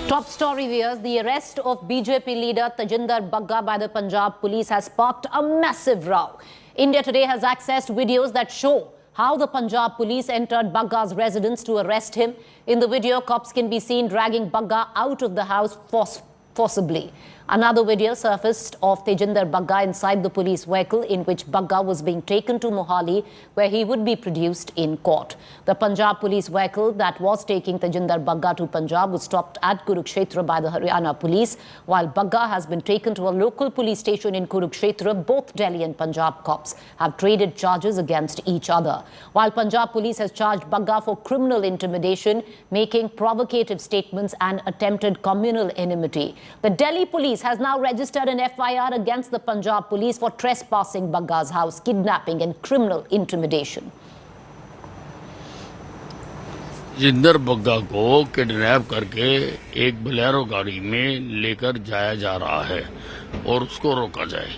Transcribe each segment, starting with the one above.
Top story viewers, the arrest of BJP leader Tajinder Bagga by the Punjab police has sparked a massive row. India Today has accessed videos that show how the Punjab police entered Bagga's residence to arrest him. In the video, cops can be seen dragging Bagga out of the house forcibly. Another video surfaced of Tajinder Bagga inside the police vehicle in which Bagga was being taken to Mohali, where he would be produced in court. The Punjab police vehicle that was taking Tajinder Bagga to Punjab was stopped at Kurukshetra by the Haryana police, while Bagga has been taken to a local police station in Kurukshetra. Both Delhi and Punjab cops have traded charges against each other. While Punjab police has charged Bagga for criminal intimidation, making provocative statements and attempted communal enmity. The Delhi police has now registered an FIR against the Punjab police for trespassing Bagga's house, kidnapping and criminal intimidation. Jinder Bagga को kidnap करके एक Bolero गाड़ी में लेकर जाया जा रहा है और उसको रोका जाए,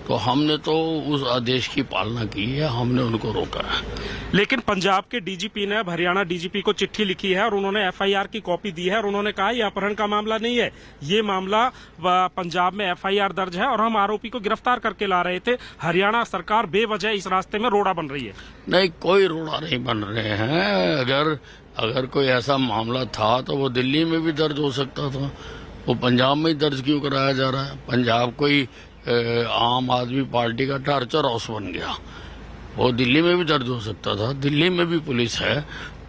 तो हमने तो उस आदेश की पालना की है, हमने उनको रोका है। लेकिन पंजाब के डीजीपी ने हरियाणा डीजीपी को चिट्ठी लिखी है और उन्होंने एफआईआर की कॉपी दी है और उन्होंने कहा ये अपहरण का मामला नहीं है, ये मामला पंजाब में एफआईआर दर्ज है और हम आरोपी को गिरफ्तार करके ला रहे थे। हरियाणा सरकार बेवजह इस रास्ते में रोड़ा बन रही है। नहीं, कोई रोड़ा नहीं बन रहे हैं। अगर कोई ऐसा मामला था तो वो दिल्ली में भी दर्ज हो सकता था, वो पंजाब में ही दर्ज क्यों कराया जा रहा है? पंजाब कोई आम आदमी पार्टी का टार्चर हाउस बन गया, वो दिल्ली में भी दर्ज हो सकता था, दिल्ली में भी पुलिस है।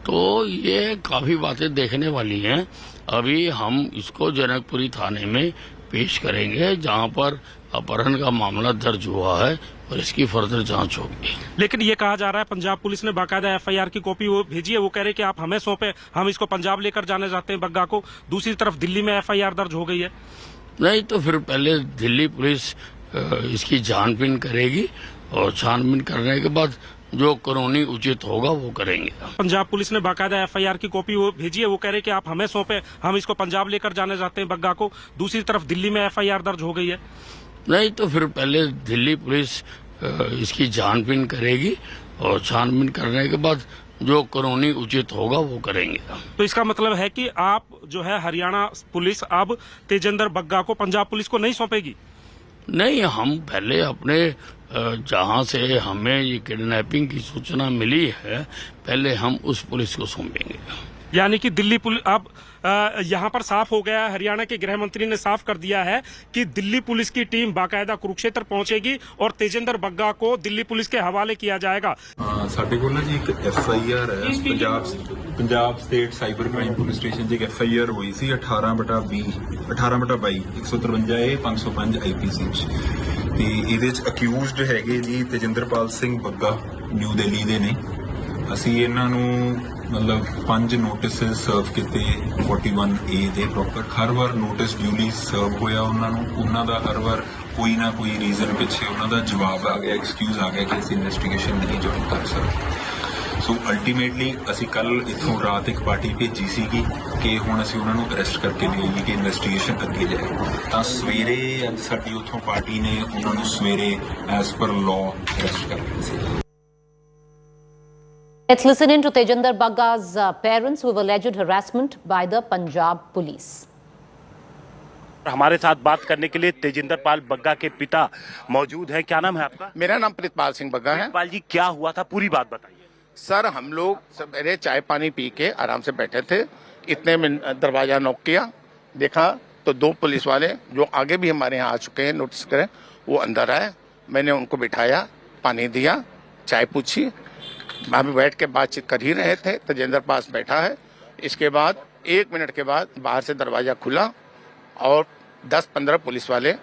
तो ये काफी बातें देखने वाली हैं। अभी हम इसको जनकपुरी थाने में पेश करेंगे, जहां पर अपहरण का मामला दर्ज हुआ है और इसकी फर्दर जांच होगी। लेकिन ये कहा जा रहा है पंजाब पुलिस ने बाकायदा एफआईआर की कॉपी वो भेजी है, वो कह रहे कि आप हमें सौंपे, हम इसको पंजाब लेकर जाने चाहते हैं बग्गा को। दूसरी तरफ दिल्ली में एफआईआर दर्ज हो गई है। नहीं तो फिर पहले दिल्ली पुलिस इसकी छानबीन करेगी और छानबीन करने के बाद जो कानूनी उचित होगा वो करेंगे। पंजाब पुलिस ने बाकायदा एफआईआर की कॉपी वो भेजी है, वो कह रहे कि आप हमें सौंपे, हम इसको पंजाब लेकर जाने चाहते हैं बग्गा को। दूसरी तरफ दिल्ली में एफआईआर दर्ज हो गई है। नहीं तो फिर पहले दिल्ली पुलिस इसकी छानबीन करेगी और छानबीन करने के बाद जो कानूनी उचित होगा वो करेंगे। तो इसका मतलब है कि आप जो है हरियाणा पुलिस अब तेजिंदर बग्गा को पंजाब पुलिस को नहीं सौंपेगी? नहीं, हम पहले अपने जहां से हमें ये किडनैपिंग की सूचना मिली है, पहले हम उस पुलिस को सौंपेंगे। यानी कि दिल्ली पुलिस अब यहाँ पर साफ हो गया है, हरियाणा के गृह मंत्री ने साफ कर दिया है कि दिल्ली पुलिस की टीम बाकायदा कुरुक्षेत्र पहुंचेगी और तेजिंदर बग्गा को दिल्ली पुलिस के हवाले किया जाएगा। ਸਾਡੇ ਕੋਲ ਨਾ ਜੀ ਇੱਕ ਐਫਆਈਆਰ ਹੈ Punjab state cyber crime police station 'ਚ ਇੱਕ ਐਫਆਈਆਰ ਹੋਈ ਸੀ 18/20 18/22 153 A 505 ਆਈਪੀਸੀ 'ਚ ਤੇ ਇਹਦੇ 'ਚ ਅਕਿਊਜ਼ਡ ਹੈਗੇ ਜੀ ਤੇਜਿੰਦਰਪਾਲ ਸਿੰਘ ਬੱਗਾ ਨਿਊ ਦਿੱਲੀ ਦੇ ਨੇ। ਅਸੀਂ ਇਹਨਾਂ ਨੂੰ ਮਤਲਬ 5 ਨੋਟਿਸ ਸਰਵ ਕੀਤੇ 41A ਦੇ ਪ੍ਰੋਪਰ। ਹਰ ਵਾਰ ਨੋਟਿਸ ਡਿਊਲੀ ਸਰਵ ਹੋਇਆ ਉਹਨਾਂ ਨੂੰ, ਉਹਨਾਂ ਦਾ ਹਰ ਵਾਰ ਕੋਈ ਨਾ ਕੋਈ ਰੀਜ਼ਨ ਪਿੱਛੇ ਉਹਨਾਂ ਦਾ ਜਵਾਬ ਆ ਗਿਆ, ਐਕਸਕਿਊਜ਼ ਆ ਗਿਆ ਕਿ ਅਸੀਂ ਇਨਵੈਸਟੀਗੇਸ਼ਨ ਨਹੀਂ ਜੁਆਇਨ ਕਰ ਸਕਦੇ। ਸੋ ਅਲਟੀਮੇਟਲੀ ਅਸੀਂ ਕੱਲ ਇੱਥੋਂ ਰਾਤ ਇੱਕ ਪਾਰਟੀ ਭੇਜੀ ਸੀਗੀ ਕਿ ਹੁਣ ਅਸੀਂ ਉਹਨਾਂ ਨੂੰ ਅਰੈਸਟ ਕਰਕੇ ਲਿਆਈਏ ਕਿ ਇਨਵੈਸਟੀਗੇਸ਼ਨ ਅੱਗੇ ਜਾਏ। ਤਾਂ ਸਵੇਰੇ ਅੱਜ ਸਾਡੀ ਉੱਥੋਂ ਪਾਰਟੀ ਨੇ ਉਹਨਾਂ ਨੂੰ ਸਵੇਰੇ ਐਜ਼ ਪਰ ਲਾਅ ਅਰੈਸਟ ਕਰ ਲਿਆ ਸੀ। Let's listen in to Tajinder Bagga's parents who have alleged harassment by the Punjab police. हमारे साथ बात करने के लिए तेजिंदर पाल बग्गा के पिता मौजूद हैं। क्या नाम है आपका? मेरा नाम प्रितपाल सिंह बग्गा है। प्रितपाल जी, क्या हुआ था, पूरी बात बताइए। सर, हम लोग सवेरे चाय पानी पी के आराम से बैठे थे, इतने में दरवाजा नॉक किया, देखा तो 2 पुलिस वाले जो आगे भी हमारे यहाँ आ चुके हैं नोटिस करें, वो अंदर आए। मैंने उनको बिठाया, पानी दिया, चाय पूछी, हम बैठ के बातचीत कर ही रहे थे। तेजिंदर पास बैठा है। इसके बाद 1 मिनट के बाद बाहर से दरवाजा खुला और 10-15 पुलिस वाले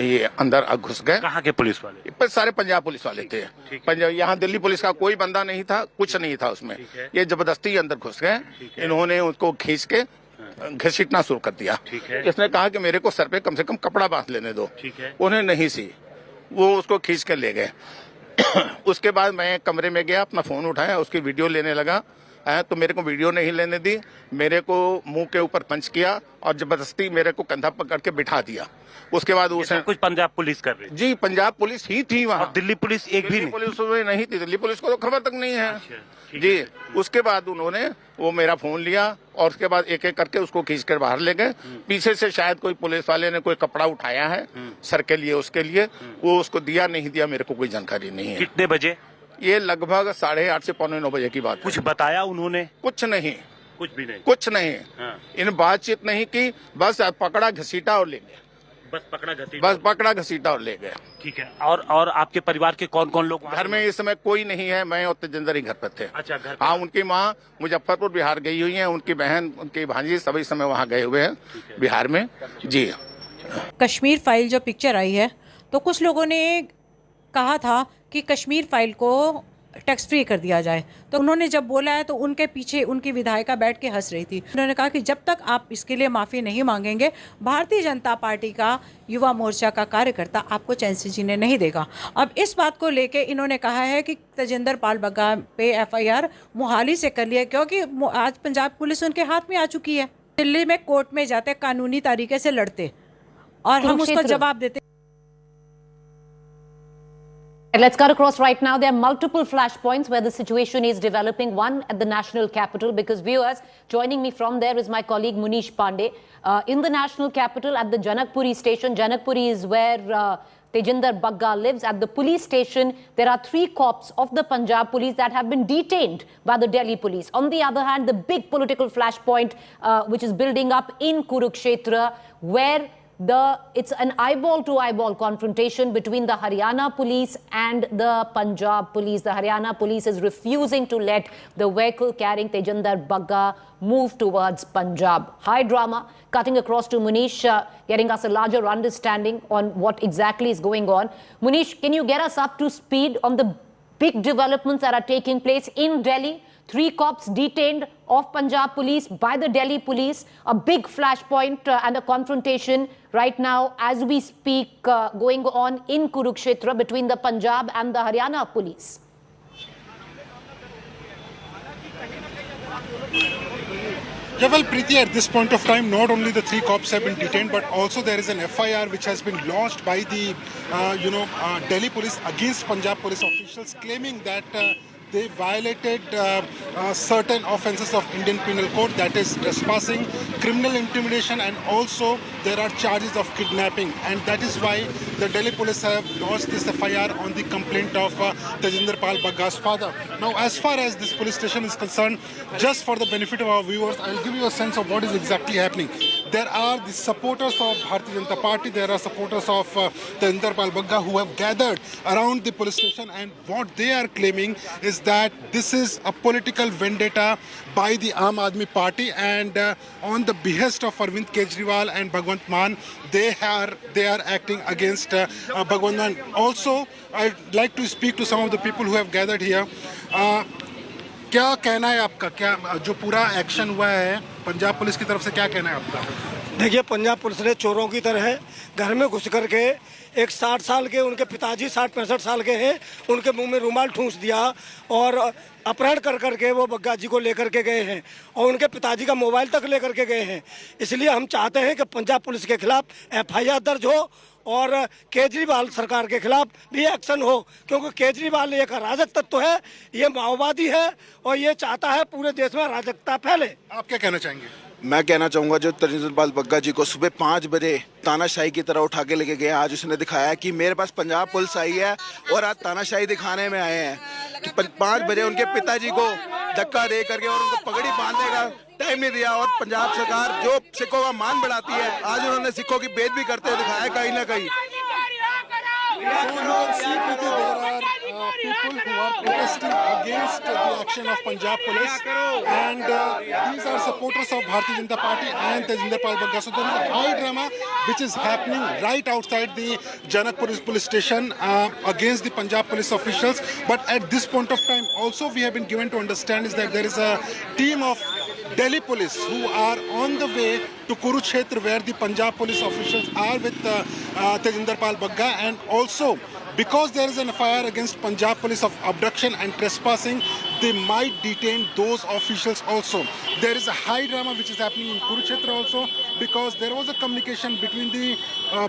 ये अंदर घुस गए। कहाँ के पुलिस वाले? पर सारे पंजाब पुलिस वाले थे। पंजाब, यहाँ दिल्ली पुलिस का कोई बंदा नहीं था, कुछ नहीं था उसमें। ये जबरदस्ती अंदर घुस गए। इन्होंने उसको खींच के घसीटना शुरू कर दिया। इसने कहा कि मेरे को सर पे कम से कम कपड़ा बांध लेने दो। उन्हें नहीं सी, वो उसको खींच के ले गए। उसके बाद मैं कमरे में गया, अपना फोन उठाया, उसकी वीडियो लेने लगा। तो मेरे को वीडियो नहीं लेने दी, मेरे को मुंह के ऊपर पंच किया और जबरदस्ती मेरे को कंधा पकड़ के बिठा दिया। उसके बाद उसने कुछ पंजाब पुलिस कर रही? जी, पंजाब पुलिस ही थी वहाँ। दिल्ली पुलिस एक भी पुलिस नहीं थी, दिल्ली पुलिस को तो खबर तक नहीं है। जी, उसके बाद उन्होंने वो मेरा फोन लिया, और उसके बाद एक एक करके उसको खींच कर बाहर ले गए। पीछे से शायद कोई पुलिस वाले ने कोई कपड़ा उठाया है सर के लिए, उसके लिए वो उसको दिया नहीं दिया मेरे को कोई जानकारी नहीं है। कितने बजे? ये लगभग 8:30 से 8:45 बजे की बात है। कुछ बताया उन्होंने? कुछ नहीं, कुछ भी नहीं। कुछ नहीं। हाँ। इन बातचीत नहीं की, बस पकड़ा घसीटा और ले गए। बस पकड़ा घसीटा और ले गए। ठीक है। और आपके परिवार के कौन कौन लोग घर में इस समय कोई नहीं है, मैं और तेजिंदर ही घर पर थे। अच्छा, घर हाँ, उनकी माँ मुजफ्फरपुर बिहार गई हुई है, उनकी बहन, उनकी भांजी सभी समय वहाँ गए हुए हैं बिहार में। जी, कश्मीर फाइल जो पिक्चर आई है, तो कुछ लोगों ने कहा था कि कश्मीर फाइल को टैक्स फ्री कर दिया जाए, तो उन्होंने जब बोला है तो उनके पीछे उनकी विधायिका बैठ के हंस रही थी। उन्होंने कहा कि जब तक आप इसके लिए माफ़ी नहीं मांगेंगे, भारतीय जनता पार्टी का युवा मोर्चा का कार्यकर्ता आपको चैन से जीने नहीं देगा। अब इस बात को लेके इन्होंने कहा है कि तेजिंदर पाल बग्गा पे FIR मोहाली से कर लिया, क्योंकि आज पंजाब पुलिस उनके हाथ में आ चुकी है। दिल्ली में कोर्ट में जाते कानूनी तरीके से लड़ते और हम उसका जवाब देते। Let's cut across right now. There are multiple flashpoints where the situation is developing. One at the national capital, because viewers, joining me from there is my colleague Munish Pandey. In the national capital at the Janakpuri station, Janakpuri is where Tejinder Bagga lives. At the police station, there are 3 cops of the Punjab police that have been detained by the Delhi police. On the other hand, the big political flashpoint which is building up in Kurukshetra, where it's an eyeball-to-eyeball confrontation between the Haryana police and the Punjab police. The Haryana police is refusing to let the vehicle carrying Tejinder Bagga move towards Punjab. High drama. Cutting across to Munish, getting us a larger understanding on what exactly is going on. Munish, can you get us up to speed on the big developments that are taking place in Delhi? 3 cops detained of Punjab police by the Delhi police, a big flashpoint and a confrontation right now as we speak going on in Kurukshetra between the Punjab and the Haryana police. Yeah, well, Preeti, at this point of time, not only the 3 cops have been detained, but also there is an FIR which has been launched by the, Delhi police against Punjab police officials, claiming that they violated certain offences of Indian Penal Code, that is trespassing, criminal intimidation, and also there are charges of kidnapping. And that is why the Delhi police have launched this FIR on the complaint of Tejinder Pal Bagga's father. Now, as far as this police station is concerned, just for the benefit of our viewers, I will give you a sense of what is exactly happening. There are the supporters of Bharatiya Janata Party, there are supporters of Tejinder Pal Bagga who have gathered around the police station, and what they are claiming is that this is a political vendetta by the Aam Aadmi Party, and on the behest of Arvind Kejriwal and Bhagwant Mann, they are acting against Bhagwant Mann. Also, I'd like to speak to some of the people who have gathered here. क्या कहना है आपका, क्या जो पूरा action हुआ है Punjab police की तरफ से, क्या कहना है आपका? देखिए, पंजाब पुलिस ने चोरों की तरह घर में घुस करके एक 60 साल के उनके पिताजी 60-65 साल के हैं, उनके मुंह में रुमाल ठूंस दिया और अपहरण कर करके वो बग्गा जी को लेकर के गए हैं और उनके पिताजी का मोबाइल तक लेकर के गए हैं। इसलिए हम चाहते हैं कि पंजाब पुलिस के खिलाफ FIR दर्ज हो और केजरीवाल सरकार के खिलाफ भी एक्शन हो, क्योंकि केजरीवाल एक अराजक तत्व है, ये माओवादी है और ये चाहता है पूरे देश में अराजकता फैले। आप क्या कहना चाहेंगे? मैं कहना चाहूँगा, जो तेजिंदर पाल बग्गा जी को सुबह 5 बजे तानाशाही की तरह उठा के लेके गए, आज उसने दिखाया कि मेरे पास पंजाब पुलिस आई है और आज तानाशाही दिखाने में आए हैं कि 5 बजे उनके पिताजी को धक्का दे करके और उनको पगड़ी बांधने का टाइम नहीं दिया। और पंजाब सरकार जो सिखों का मान बढ़ाती है, आज उन्होंने सिखों की बेइज्जती करते हुए दिखाया कहीं ना कहीं। People who are protesting against the action of Punjab police, and these are supporters of Bharatiya Janata Party and Tejinder Pal Bagga. So there is a high drama which is happening right outside the Janakpur police station against the Punjab police officials. But at this point of time, also we have been given to understand is that there is a team of Delhi police who are on the way to Kurukshetra, where the Punjab police officials are with Tejinder Pal Bagga, and also because there is an FIR against Punjab police of abduction and trespassing, they might detain those officials also. There is a high drama which is happening in Kurukshetra also, because there was a communication between the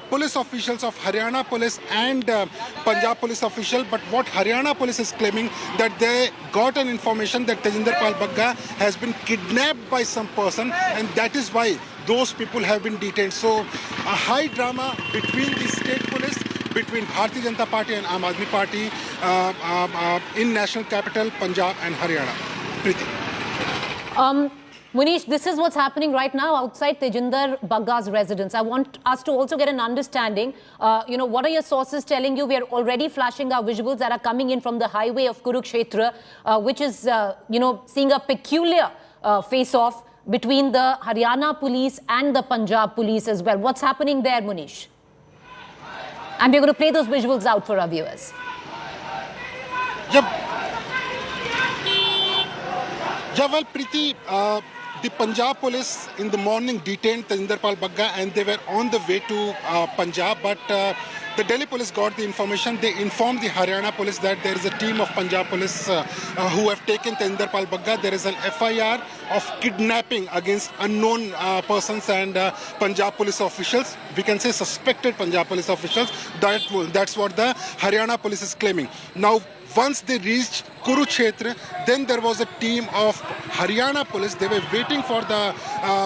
police officials of Haryana police and Punjab police official. But what Haryana police is claiming, that they got an information that Tejinder Pal Bagga has been kidnapped by some person, and that is why those people have been detained. So a high drama between the state police, between Bharatiya Janata Party and Aam Aadmi Party in national capital Punjab and Haryana. Preeti. Munish, this is what's happening right now outside Tejinder Bagga's residence. I want us to also get an understanding. What are your sources telling you? We are already flashing our visuals that are coming in from the highway of Kurukshetra, which is, seeing a peculiar face-off between the Haryana police and the Punjab police as well. What's happening there, Munish? And we're going to play those visuals out for our viewers. Well, Preeti, the Punjab police in the morning detained Tejinder Pal Bagga and they were on the way to Punjab, but the Delhi police got the information. They informed the Haryana police that there is a team of Punjab police who have taken Tejinder Pal Bagga. There is an FIR of kidnapping against unknown persons and Punjab police officials. We can say suspected Punjab police officials. That's what the Haryana police is claiming. Now, once they reached Kurukshetra, then there was a team of Haryana police. They were waiting for the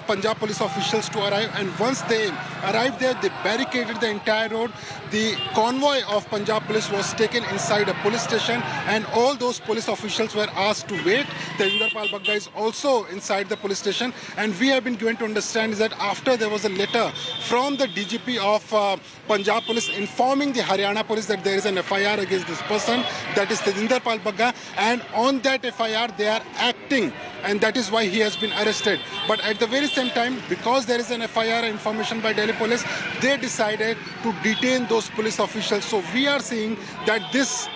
Punjab police officials to arrive, and once they arrived there, they barricaded the entire road. The convoy of Punjab police was taken inside a police station, and all those police officials were asked to wait. Tejinder Pal Bagga is also inside the police station, and we have been given to understand is that after there was a letter from the DGP of Punjab police informing the Haryana police that there is an FIR against this person, that is Tejinder Pal Bagga, and on that FIR they are acting, and that is why he has been arrested. But at the very same time, because there is an FIR information by Delhi police, they decided to detain those police officials. So we are seeing that this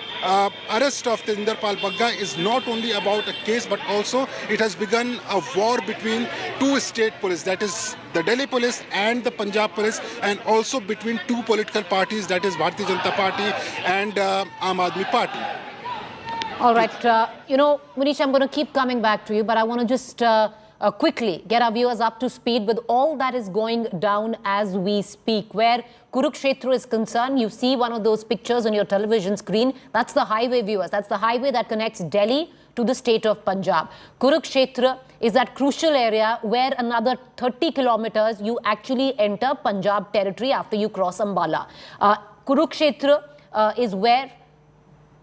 arrest of Tejinder Pal Bagga is not only about a case, but also it has begun a war between two state police, that is the Delhi police and the Punjab police, and also between two political parties, that is Bharatiya Janata Party and Aam Aadmi Party. All right. Munish, I'm going to keep coming back to you, but I want to just quickly get our viewers up to speed with all that is going down as we speak. Where Kurukshetra is concerned, you see one of those pictures on your television screen. That's the highway, viewers. That's the highway that connects Delhi to the state of Punjab. Kurukshetra is that crucial area where another 30 kilometers you actually enter Punjab territory after you cross Ambala. Kurukshetra is where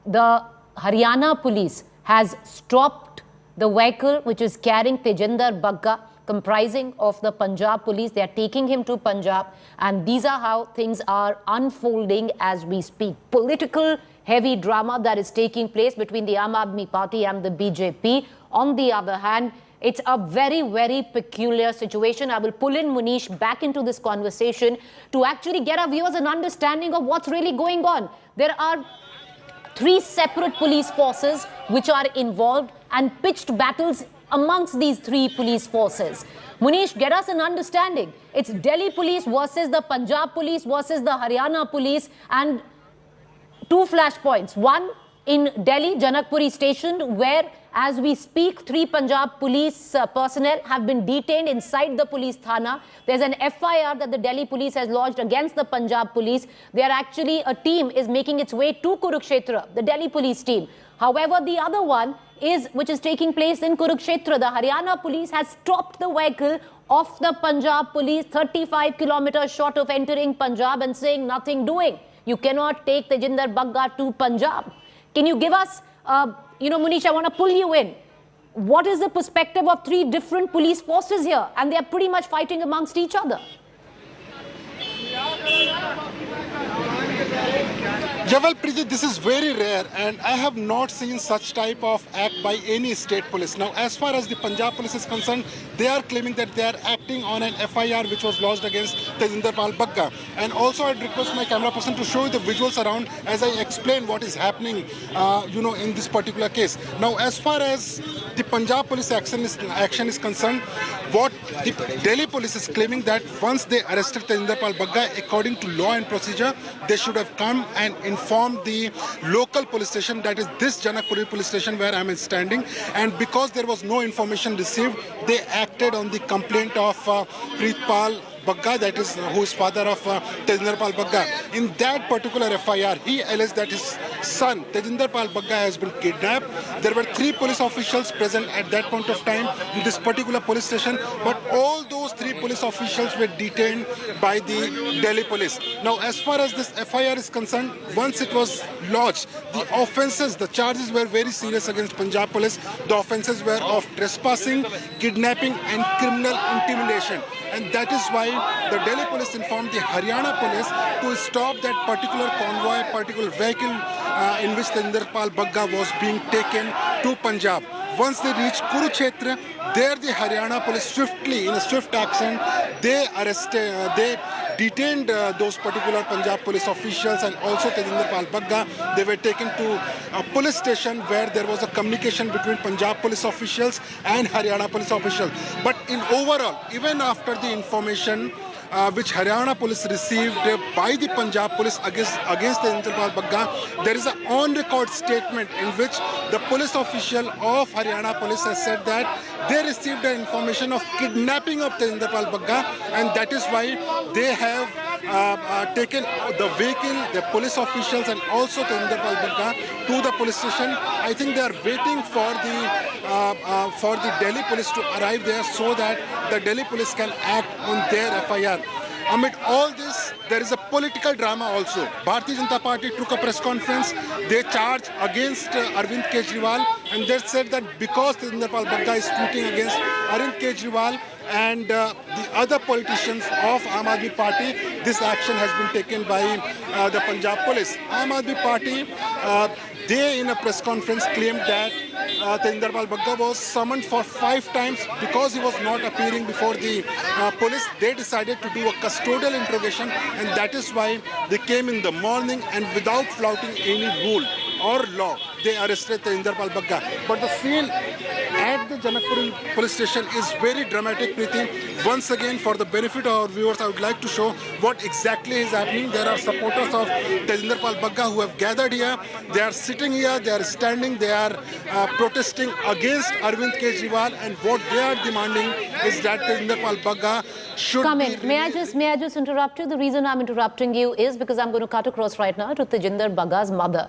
the Haryana police has stopped the vehicle which is carrying Tejinder Bagga, comprising of the Punjab police. They are taking him to Punjab, and these are how things are unfolding as we speak. Political heavy drama that is taking place between the Aam Aadmi Party and the BJP. On the other hand, it's a very, very peculiar situation. I will pull in Munish back into this conversation to actually get our viewers an understanding of what's really going on. There are three separate police forces which are involved and pitched battles amongst these three police forces. Munish, get us an understanding. It's Delhi police versus the Punjab police versus the Haryana police, and two flashpoints. One in Delhi, Janakpuri station, where as we speak, 3 Punjab police personnel have been detained inside the police thana. There's an FIR that the Delhi police has lodged against the Punjab police. A team is making its way to Kurukshetra, the Delhi police team. However, the other one which is taking place in Kurukshetra. The Haryana police has stopped the vehicle of the Punjab police 35 kilometers short of entering Punjab and saying nothing doing. You cannot take Tejinder Bagga to Punjab. Can you give us, Munish, I want to pull you in. What is the perspective of 3 different police forces here? And they are pretty much fighting amongst each other. Well, Preeti, this is very rare, and I have not seen such type of act by any state police. Now, as far as the Punjab police is concerned, they are claiming that they are acting on an FIR which was lodged against Tejinder Pal Bagga. And also, I'd request my camera person to show you the visuals around as I explain what is happening, in this particular case. Now, as far as the Punjab police action is concerned, what the Delhi police is claiming that once they arrested Tejinder Pal Bagga, according to law and procedure, they should have come and informed informed the local police station, that is this Janakpuri police station where I am standing, and because there was no information received, they acted on the complaint of Preetpal Bagga, that is who is father of Tejinder Pal Bagga. In that particular FIR, he alleged that his son Tejinder Pal Bagga has been kidnapped. There were 3 police officials present at that point of time in this particular police station, but all those 3 police officials were detained by the Delhi police. Now, as far as this FIR is concerned, once it was lodged, the offences, the charges were very serious against Punjab police. The offences were of trespassing, kidnapping and criminal intimidation. And that is why the Delhi police informed the Haryana police to stop that particular convoy, particular vehicle in which Tejinder Pal Bagga was being taken to Punjab. Once they reached Kurukshetra, there the Haryana police swiftly, in a swift action, they detained those particular Punjab police officials and also Tejinder Pal Bagga. They were taken to a police station where there was a communication between Punjab police officials and Haryana police officials. But in overall, even after the information which Haryana police received by the Punjab police against Tejinder Pal Bagga, there is an on-record statement in which the police official of Haryana police has said that they received the information of kidnapping of Tejinder Pal Bagga, and that is why they have taken the vehicle, the police officials and also Tejinder Pal Bagga to the police station. I think they are waiting for the Delhi police to arrive there so that the Delhi police can act on their FIR. Amid all this, there is a political drama also. Bharatiya Janata Party took a press conference. They charged against Arvind Kejriwal, and they said that because Tejinder Pal Bagga is tweeting against Arvind Kejriwal and the other politicians of Aam Aadmi Party, this action has been taken by the Punjab police. Aam Aadmi Party, they in a press conference claimed that Tejinder Pal Bagga was summoned for 5 times because he was not appearing before the police. They decided to do a custodial interrogation, and that is why they came in the morning and without flouting any rule or law, they arrested Tejinder Pal Bagga. But the scene at the Janakpuri police station is very dramatic, Preeti. Once again, for the benefit of our viewers, I would like to show what exactly is happening. There are supporters of Tejinder Pal Bagga who have gathered here. They are sitting here, they are standing, they are protesting against Arvind Kejriwal, and what they are demanding is that Tejinder Pal Bagga should come in. May I just interrupt you? The reason I'm interrupting you is because I'm going to cut across right now to Tejinder Bagga's mother,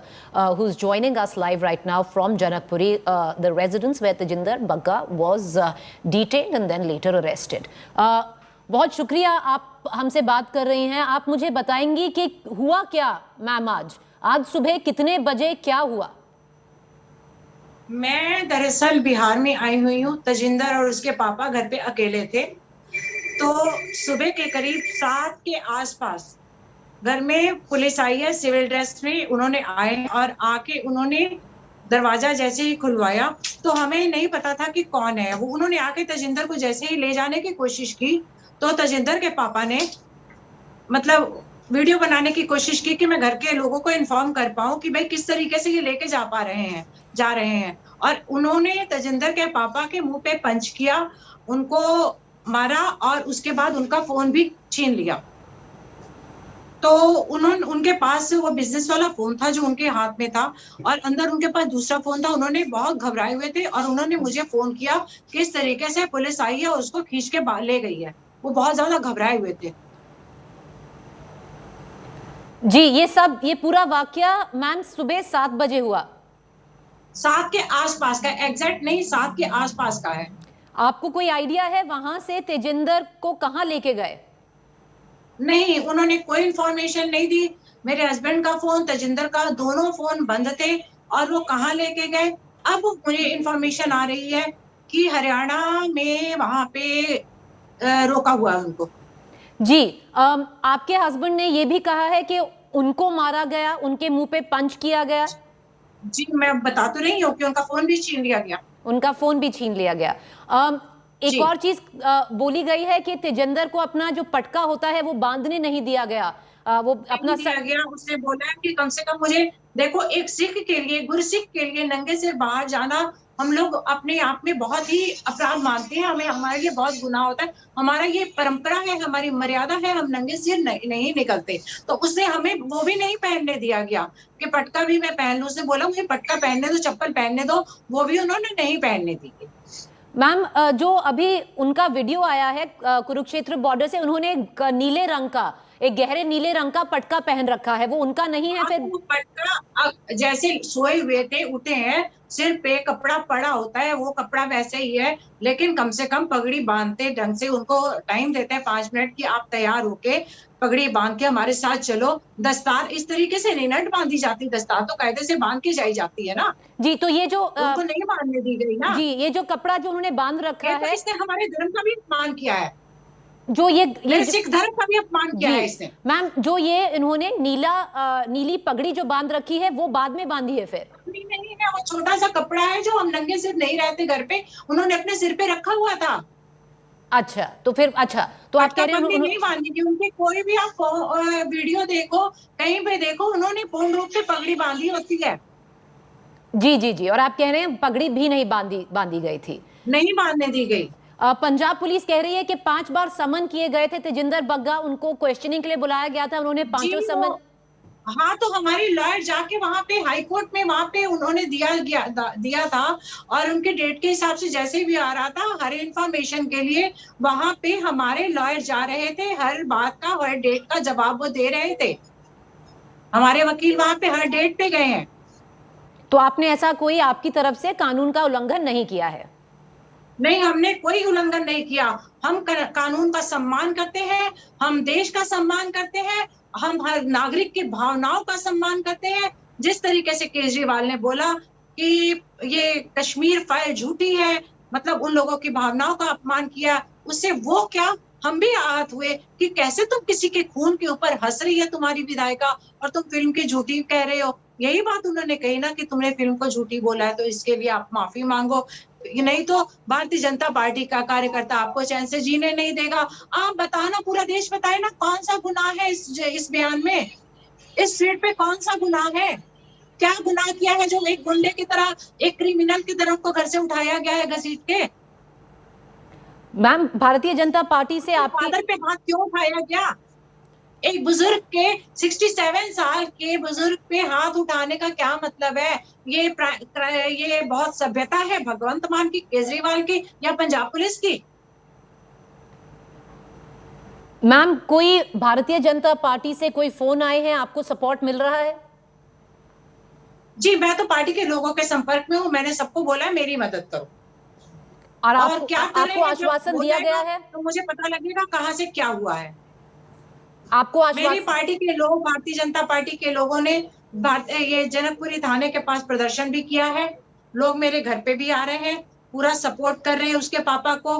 who's joining us live right now from Janakpuri, the residence where Tejinder Bagga was detained and then later arrested. बहुत शुक्रिया, आप हमसे बात कर रही हैं. आप मुझे बताएंगी कि हुआ क्या मैम आज सुबह कितने बजे क्या हुआ? मैं दरअसल बिहार में आई हुई हूँ. तजिंदर और उसके पापा घर पे अकेले थे, तो सुबह के करीब 7 के आसपास घर में पुलिस आई है सिविल ड्रेस में. उन्होंने आए और आके उन्होंने दरवाजा जैसे ही खुलवाया तो हमें नहीं पता था कि कौन है वो. उन्होंने आके तजिंदर को जैसे ही ले जाने की कोशिश की तो तजिंदर के पापा ने मतलब वीडियो बनाने की कोशिश की कि मैं घर के लोगों को इन्फॉर्म कर पाऊं कि भाई किस तरीके से ये लेके जा रहे हैं. और उन्होंने तजिंदर के पापा के मुंह पे पंच किया, उनको मारा और उसके बाद उनका फोन भी छीन लिया. तो उनके पास वो बिजनेस वाला फोन था जो उनके हाथ में था और अंदर उनके पास दूसरा फोन था. उन्होंने बहुत घबराए हुए थे और उन्होंने मुझे फोन किया किस तरीके से पुलिस आई है और उसको खींच के ले गई है. वो बहुत ज्यादा घबराए हुए थे. जी, ये पूरा वाकया मैम सुबह 7 बजे हुआ. 7 के आसपास का, एग्जैक्ट नहीं 7 के आसपास का है. आपको कोई आइडिया है वहां से तेजिंदर को कहां लेके गए? नहीं, उन्होंने कोई इंफॉर्मेशन नहीं दी. मेरे हस्बैंड का फोन, तेजिंदर का, दोनों फोन बंद थे और वो कहाँ लेके गए. अब मुझे इंफॉर्मेशन आ रही है कि हरियाणा में वहां पे रोका हुआ है उनको. जी, आपके हस्बैंड ने ये भी कहा है कि उनको मारा गया, उनके मुंह पे पंच किया गया. जी, मैं बता तो रही हूँ कि उनका फोन भी छीन लिया गया. उनका फोन भी छीन लिया गया. एक और चीज बोली गई है कि तेजिंदर को अपना जो पटका होता है वो बांधने नहीं दिया गया. वो अपना दिया गया. उसने बोला कि कम से कम मुझे देखो, एक सिख के लिए, गुरसिख के लिए नंगे से बाहर जाना हम लोग अपने आप में बहुत ही अपराध मानते हैं, हमें हमारे लिए बहुत गुनाह होता है, हमारा ये परंपरा है, हमारी मर्यादा है, हम नंगे सिर नहीं निकलते। तो उससे हमें वो भी नहीं पहनने दिया गया कि पटका भी मैं पहन लूं। उसने बोला मुझे पटका पहनने दो, चप्पल पहनने दो, वो भी उन्होंने नहीं पहनने दी। मैम, जो अभी उनका वीडियो आया है कुरुक्षेत्र बॉर्डर से, उन्होंने नीले रंग का, एक गहरे नीले रंग का पटका पहन रखा है, वो उनका नहीं है? फिर वो पटका जैसे सोए हुए थे, उठे हैं, सिर पे कपड़ा पड़ा होता है, वो कपड़ा वैसे ही है, लेकिन कम से कम पगड़ी बांधते ढंग से, उनको टाइम देते हैं 5 मिनट की, आप तैयार होके पगड़ी बांध के हमारे साथ चलो। दस्तार इस तरीके से नहीं नट बांधी जाती, दस्तार तो कायदे से बांध के जाई जाती है ना जी। तो ये जो उनको नहीं बांधने दी गई ना जी, ये जो कपड़ा जो उन्होंने बांध रखा है, इसने हमारे धर्म का भी अपमान किया है, जो ये सिख धर्म का भी अपमान किया है इसने। मैम, जो ये इन्होंने नीली पगड़ी जो बांध रखी है, वो बाद में बांधी है? फिर नहीं है, वो छोटा सा कपड़ा है जो हम नंगे सिर नहीं रहते घर पे, उन्होंने अपने सिर पे रखा हुआ था। अच्छा, तो फिर अच्छा, तो आप कह रहे हैं नहीं बांधी थी उनकी, कोई भी आप वीडियो देखो, कहीं पे देखो, उन्होंने पूर्ण रूप से पगड़ी बांधी होती है। जी जी जी, और आप कह रहे हैं पगड़ी भी नहीं बांधी गई थी? नहीं बांधने दी गई। पंजाब पुलिस कह रही है कि 5 बार समन किए गए थे तेजिंदर बग्गा, उनको क्वेश्चनिंग के लिए बुलाया गया था, उन्होंने 5 समन। हाँ, तो हमारी लॉयर जाके वहां पे हाई कोर्ट में वहां पे उन्होंने दिया था, और उनके डेट के हिसाब से जैसे भी आ रहा था, हर इंफॉर्मेशन के लिए वहां पे हमारे लॉयर जा रहे थे, हर बात का, हर डेट का जवाब वो दे रहे थे। हमारे वकील वहां पे हर डेट पे गए हैं। तो आपने ऐसा कोई आपकी तरफ से कानून का उल्लंघन नहीं किया है? नहीं, हमने कोई उल्लंघन नहीं किया। हम कानून का सम्मान करते हैं, हम देश का सम्मान करते हैं, हम हर नागरिक की भावनाओं का सम्मान करते हैं। जिस तरीके से केजरीवाल ने बोला कि ये कश्मीर फाइल झूठी है, मतलब उन लोगों की भावनाओं का अपमान किया, उससे वो क्या, हम भी आहत हुए कि कैसे तुम किसी के खून के ऊपर हंस रही है तुम्हारी विधायिका, और तुम फिल्म की झूठी कह रहे हो। यही बात उन्होंने कही ना कि तुमने फिल्म को झूठी बोला है, तो इसके लिए आप माफी मांगो, नहीं तो भारतीय जनता पार्टी का कार्यकर्ता आपको चैन से जीने नहीं देगा। आप बताना, पूरा देश बताए ना, कौन सा गुनाह है इस बयान में, इस ट्वीट पे कौन सा गुनाह है? क्या गुनाह किया है जो एक गुंडे की तरह, एक क्रिमिनल की तरह को घर से उठाया गया है घसीट के? मैम, भारतीय जनता पार्टी से आपके फादर पे हाथ क्यों उठाया गया? एक बुजुर्ग के 67 साल के बुजुर्ग पे हाथ उठाने का क्या मतलब है? ये बहुत सभ्यता है भगवंत मान की, केजरीवाल की, या पंजाब पुलिस की? मैम, कोई भारतीय जनता पार्टी से कोई फोन आए हैं, आपको सपोर्ट मिल रहा है? जी, मैं तो पार्टी के लोगों के संपर्क में हूँ, मैंने सबको बोला है मेरी मदद करो। और क्या आपको आश्वासन दिया गया है? तो मुझे पता लगेगा कहाँ से क्या हुआ है। आपको मेरी पार्टी के लोग, भारतीय जनता पार्टी के लोगों ने ये जनकपुरी थाने के पास प्रदर्शन भी किया है, लोग मेरे घर पे भी आ रहे हैं, पूरा सपोर्ट कर रहे हैं उसके पापा को।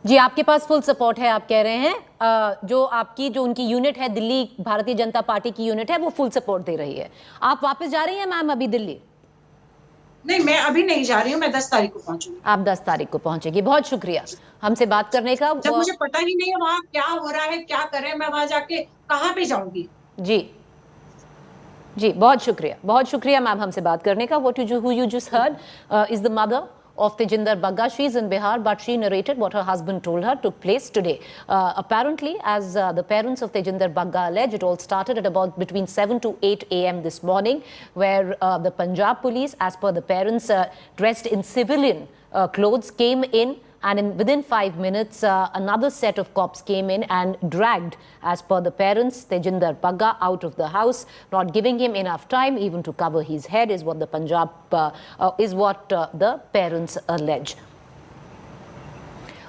जी, आपके पास फुल सपोर्ट है, आप कह रहे हैं। जो उनकी यूनिट है, दिल्ली भारतीय जनता पार्टी की यूनिट है, वो फुल सपोर्ट दे रही है। आप वापस जा रही हैं मैम अभी दिल्ली? नहीं, मैं अभी नहीं जा रही हूँ, मैं 10 तारीख को पहुंचूंगी। आप 10 तारीख को पहुंचेगी। बहुत शुक्रिया हमसे बात करने का। जब मुझे पता ही नहीं है वहाँ क्या हो रहा है, क्या कर रहे हैं, मैं वहां जाके कहाँ पे जाऊंगी? जी जी, बहुत शुक्रिया मैम हमसे बात करने का। Who you just heard is the mother of Tejinder Bagga. She is in Bihar, but she narrated what her husband told her took place today. Apparently, as the parents of Tejinder Bagga allege, it all started at about between 7 to 8 a.m. this morning, where the Punjab police, as per the parents, dressed in civilian clothes, came in. And within 5 minutes, another set of cops came in and dragged, as per the parents, Tejinder Bagga out of the house, not giving him enough time even to cover his head, is what the the parents allege.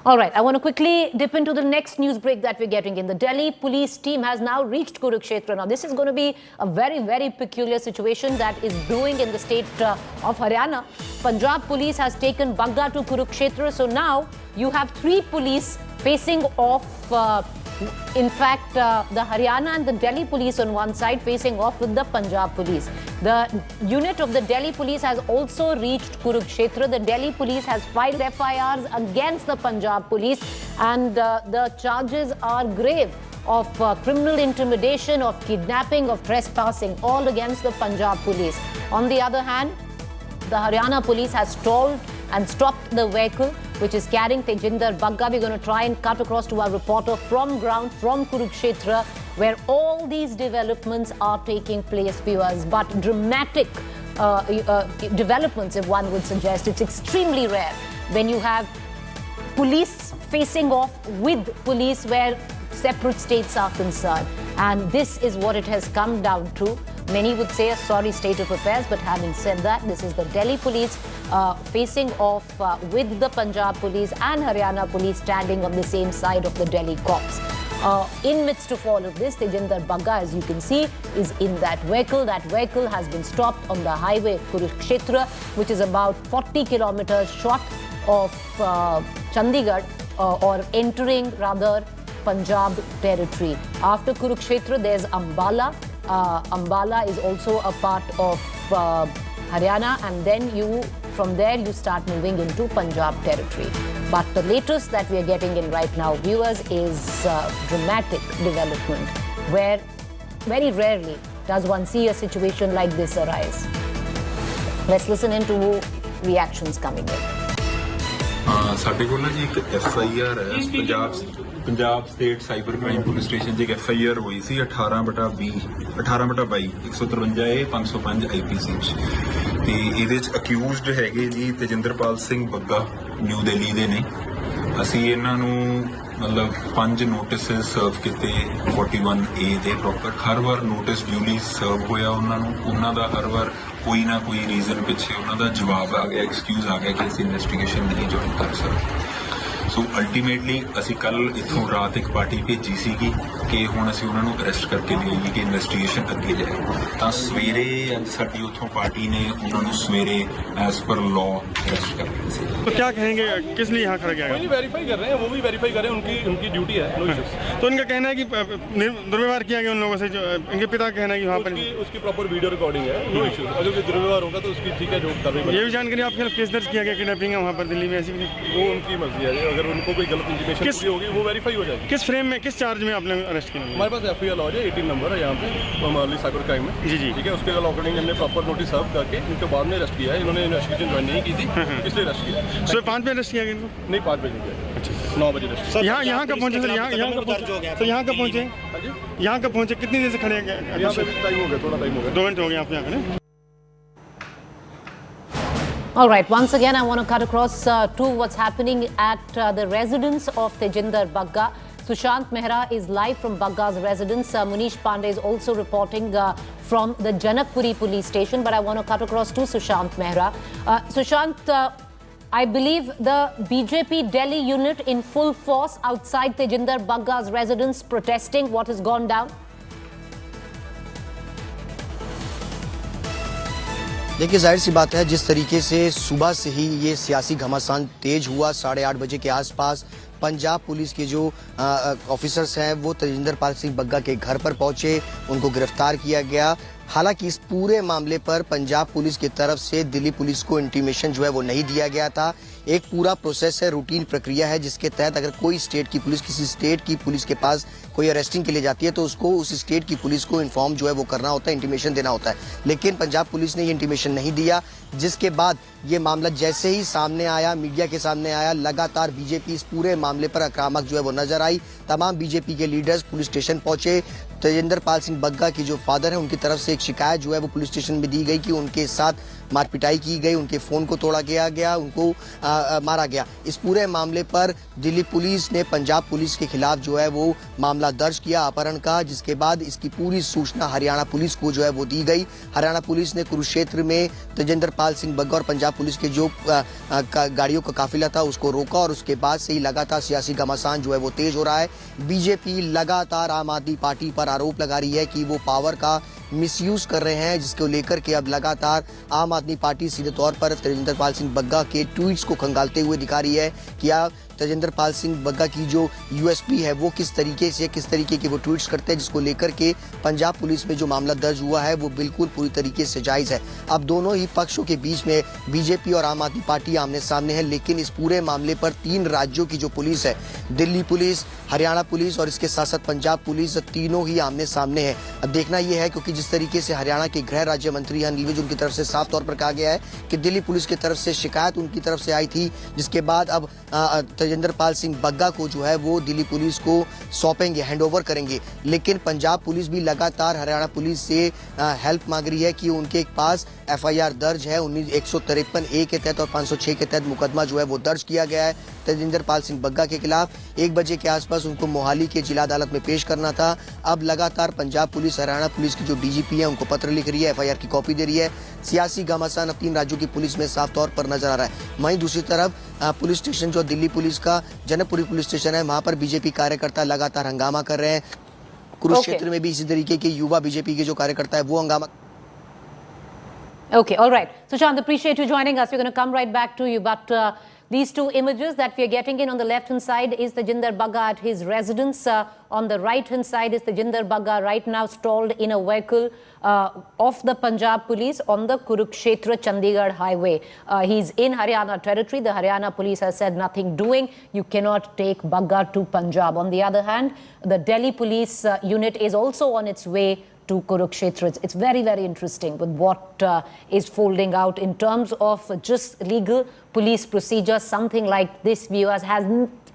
All right, I want to quickly dip into the next news break that we're getting in. The Delhi police team has now reached Kurukshetra. Now, this is going to be a very, very peculiar situation that is brewing in the state of Haryana. Punjab police has taken Bagga to Kurukshetra. So now you have 3 police facing off. In fact, the Haryana and the Delhi police on one side facing off with the Punjab police. The unit of the Delhi police has also reached Kurukshetra. The Delhi police has filed FIRs against the Punjab police, and the charges are grave, of criminal intimidation, of kidnapping, of trespassing, all against the Punjab police. On the other hand, the Haryana police has stalled and stopped the vehicle which is carrying Tejinder Bagga. We're going to try and cut across to our reporter from ground, from Kurukshetra, where all these developments are taking place, viewers. But dramatic developments, if one would suggest. It's extremely rare when you have police facing off with police where separate states are concerned. And this is what it has come down to. Many would say a sorry state of affairs, but having said that, this is the Delhi police facing off with the Punjab police and Haryana police standing on the same side of the Delhi cops. In midst of all of this, Tejinder Bagga, as you can see, is in that vehicle. That vehicle has been stopped on the highway of Kurukshetra, which is about 40 kilometers short of Chandigarh, or entering rather Punjab territory. After Kurukshetra, there's Ambala. Ambala is also a part of Haryana, and then from there you start moving into Punjab territory. But the latest that we are getting in right now, viewers, is dramatic development where very rarely does one see a situation like this arise. Let's listen into reactions coming in. ਸਾਡੇ ਕੋਲ ਨਾ ਜੀ ਇੱਕ FIR ਹੈ Punjab state cyber crime police station 'ਚ ਇੱਕ FIR ਹੋਈ ਸੀ 18/22 153A 505 IPC 'ਚ ਤੇ ਇਹਦੇ 'ਚ ਅਕਿਊਜ਼ਡ ਹੈਗੇ ਜੀ ਤੇਜਿੰਦਰਪਾਲ ਸਿੰਘ ਬੱਗਾ ਨਿਊ ਦਿੱਲੀ ਦੇ ਨੇ। ਅਸੀਂ ਇਹਨਾਂ ਨੂੰ ਮਤਲਬ 5 ਨੋਟਿਸਸ ਸਰਵ ਕੀਤੇ 41A ਦੇ ਪ੍ਰੋਪਰ। ਹਰ ਵਾਰ ਨੋਟਿਸ ਡਿਊਲੀ ਸਰਵ ਹੋਇਆ ਉਹਨਾਂ ਨੂੰ। ਉਹਨਾਂ ਦਾ ਹਰ ਵਾਰ ਕੋਈ ਨਾ ਕੋਈ ਰੀਜ਼ਨ ਪਿੱਛੇ ਉਹਨਾਂ ਦਾ ਜਵਾਬ ਆ ਗਿਆ, ਐਕਸਕਿਊਜ਼ ਆ ਗਿਆ ਕਿ ਅਸੀਂ ਇਨਵੈਸਟੀਗੇਸ਼ਨ ਨਹੀਂ ਜੁਆਇਨ ਕਰ ਸਕਦੇ। ਸੋ ਅਲਟੀਮੇਟਲੀ ਅਸੀਂ ਕੱਲ ਇੱਥੋਂ ਰਾਤ ਇੱਕ ਪਾਰਟੀ ਭੇਜੀ ਸੀਗੀ ਕਿ ਹੁਣ ਅਸੀਂ ਉਹਨਾਂ ਨੂੰ ਅਰੈਸਟ ਕਰਕੇ ਲਿਆਈਏ ਕਿ ਇਨਵੈਸਟੀਗੇਸ਼ਨ ਅੱਗੇ ਜਾਏ। ਤਾਂ ਸਵੇਰੇ ਅੱਜ ਸਾਡੀ ਉੱਥੋਂ ਪਾਰਟੀ ਨੇ ਉਹਨਾਂ ਨੂੰ ਸਵੇਰੇ ਐਜ਼ ਪਰ ਲਾਅ अरेस्ट कर रहे थे। तो क्या कहेंगे, किस लिए यहाँ खड़ा किया गया? वेरीफाई कर रहे हैं, वो भी वेरीफाई कर रहे हैं, उनकी ड्यूटी है। No issues. तो उनका कहना है कि दुर्व्यवहार किया गया उन लोगों से, जो इनके पिता कहना है कि वहाँ पर उसकी प्रॉपर वीडियो रिकॉर्डिंग है। No issues. अगर कोई दुर्व्यवहार होगा तो उसकी ठीक है जो कार्रवाई। ये भी जानकारी आपके खिलाफ केस दर्ज किया गया किडनैपिंग है वहाँ पर दिल्ली में, ऐसी वो उनकी मर्जी है। अगर उनको कोई गलत इंटीमेशन होगी वो वेरीफाई हो जाएगी। किस फ्रेम में, किस चार्ज में आपने अरेस्ट किया? हमारे पास FIR लॉज है, 18 नंबर है यहाँ पे हमारे साइबर क्राइम में। जी जी ठीक है। उसके अकॉर्डिंग हमने प्रॉपर नोटिस सर्व करके इनके बाद में अरेस्ट किया है। इन्होंने इन्वेस्टिगेशन ज्वाइन नहीं की थी, इसलिए अरेस्ट किया। सुबह 5 बजे अरेस्ट किया गया इनको? नहीं, 5 बजे किया। अच्छा 9 बजे अरेस्ट। यहाँ कब पहुँचे सर? यहाँ कब पहुँचे? तो यहाँ कब पहुँचे? यहाँ कब पहुँचे? कितनी देर से खड़े हैं? यहाँ पे टाइम हो गया, थोड़ा टाइम हो गया, 2 घंटे हो गए आप यहाँ खड़े। All right, once again, I want to cut across to what's happening at the residence of Tejinder Bagga. Sushant Mehra is live from Bagga's residence. Munish Pandey is also reporting from the Janakpuri police station. But I want to cut across to Sushant Mehra. Sushant, I believe the BJP Delhi unit in full force outside Tejinder Bagga's residence protesting. What has gone down? देखिए, जाहिर सी बात है, जिस तरीके से सुबह से ही ये सियासी घमासान तेज हुआ, 8:30 बजे के आसपास पंजाब पुलिस के जो ऑफिसर्स हैं वो तेजिंदरपाल सिंह बग्गा के घर पर पहुंचे, उनको गिरफ्तार किया गया। हालांकि इस पूरे मामले पर पंजाब पुलिस की तरफ से दिल्ली पुलिस को इंटीमेशन जो है वो नहीं दिया गया था। एक पूरा प्रोसेस है, रूटीन प्रक्रिया है, जिसके तहत अगर कोई स्टेट की पुलिस किसी स्टेट की पुलिस के पास कोई अरेस्टिंग के लिए जाती है तो उसको उस स्टेट की पुलिस को इन्फॉर्म जो है वो करना होता है, इंटीमेशन देना होता है। लेकिन पंजाब पुलिस ने ये इंटीमेशन नहीं दिया, जिसके बाद ये मामला जैसे ही सामने आया, मीडिया के सामने आया, लगातार बीजेपी इस पूरे मामले पर आक्रामक जो है वो नजर आई। तमाम बीजेपी के लीडर्स पुलिस स्टेशन पहुंचे। तेजिंदरपाल सिंह बग्गा की जो फादर है उनकी तरफ से एक शिकायत जो है वो पुलिस स्टेशन में दी गई कि उनके साथ मारपिटाई की गई, उनके फोन को तोड़ा गया, उनको मारा गया। इस पूरे मामले पर दिल्ली पुलिस ने पंजाब पुलिस के खिलाफ जो है वो मामला दर्ज किया अपहरण का, जिसके बाद इसकी पूरी सूचना हरियाणा पुलिस को जो है वो दी गई। हरियाणा पुलिस ने कुरुक्षेत्र में तेजिंदरपाल सिंह बग्गा और पंजाब पुलिस के जो गाड़ियों का काफिला था उसको रोका, और उसके बाद से ही लगातार सियासी घमासान जो है वो तेज हो रहा है। बीजेपी लगातार आम आदमी पार्टी पर आरोप लगा रही है कि वो पावर का मिसयूज कर रहे हैं, जिसको लेकर के अब लगातार आम आदमी पार्टी सीधे तौर पर तेजिंदरपाल सिंह बग्गा के ट्वीट्स को खंगालते हुए दिखा रही है कि तेजिंदर पाल सिंह बग्गा की जो यूएसपी है वो किस तरीके के वो ट्वीट्स करते हैं, जिसको लेकर के पंजाब पुलिस में जो मामला दर्ज हुआ है वो बिल्कुल पूरी तरीके से जायज़ है। अब दोनों ही पक्षों के बीच में बीजेपी और आम आदमी पार्टी आमने सामने है, लेकिन इस पूरे मामले पर 3 राज्यों की जो पुलिस है, दिल्ली पुलिस, हरियाणा पुलिस और इसके साथ साथ पंजाब पुलिस, तीनों ही आमने सामने है। अब देखना यह है क्योंकि जिस तरीके से हरियाणा के गृह राज्य मंत्री अनिल विज, उनकी तरफ से साफ तौर पर कहा गया है कि दिल्ली पुलिस की तरफ से शिकायत उनकी तरफ से आई थी, जिसके बाद अब तेजिंदर पाल सिंह बग्गा को जो है वो दिल्ली पुलिस को सौंपेंगे, हैंडओवर करेंगे। लेकिन पंजाब पुलिस भी लगातार हरियाणा पुलिस से हेल्प मांग रही है कि उनके पास एफआईआर दर्ज है। 153A के तहत और 506 के तहत मुकदमा जो है वो दर्ज किया गया है तेजिंदर पाल सिंह बग्गा के खिलाफ। 1 बजे के आसपास उनको मोहाली के जिला अदालत में पेश करना था। अब लगातार पंजाब पुलिस, हरियाणा पुलिस की जो डीजीपी है उनको पत्र लिख रही है, एफआईआर की कॉपी दे रही है। सियासी घमासान अब 3 राज्यों की पुलिस में साफ तौर पर नजर आ रहा है। वहीं दूसरी तरफ पुलिस स्टेशन जो दिल्ली पुलिस का जनकपुरी पुलिस स्टेशन है, वहां पर बीजेपी कार्यकर्ता लगातार हंगामा कर रहे हैं। कुरुक्षेत्र में भी इसी तरीके के युवा बीजेपी के जो कार्यकर्ता है वो हंगामा। Okay, all right. So, Chand, appreciate you joining us. We're going to come right back to you. But these 2 images that we are getting in, on the left-hand side is Tejinder Bagga at his residence. On the right-hand side is Tejinder Bagga right now stalled in a vehicle of the Punjab police on the Kurukshetra Chandigarh highway. He's in Haryana territory. The Haryana police has said nothing doing. You cannot take Bagga to Punjab. On the other hand, the Delhi police unit is also on its way to Kurukshetra. It's very, very interesting with what is folding out in terms of just legal police procedure. Something like this, viewers, has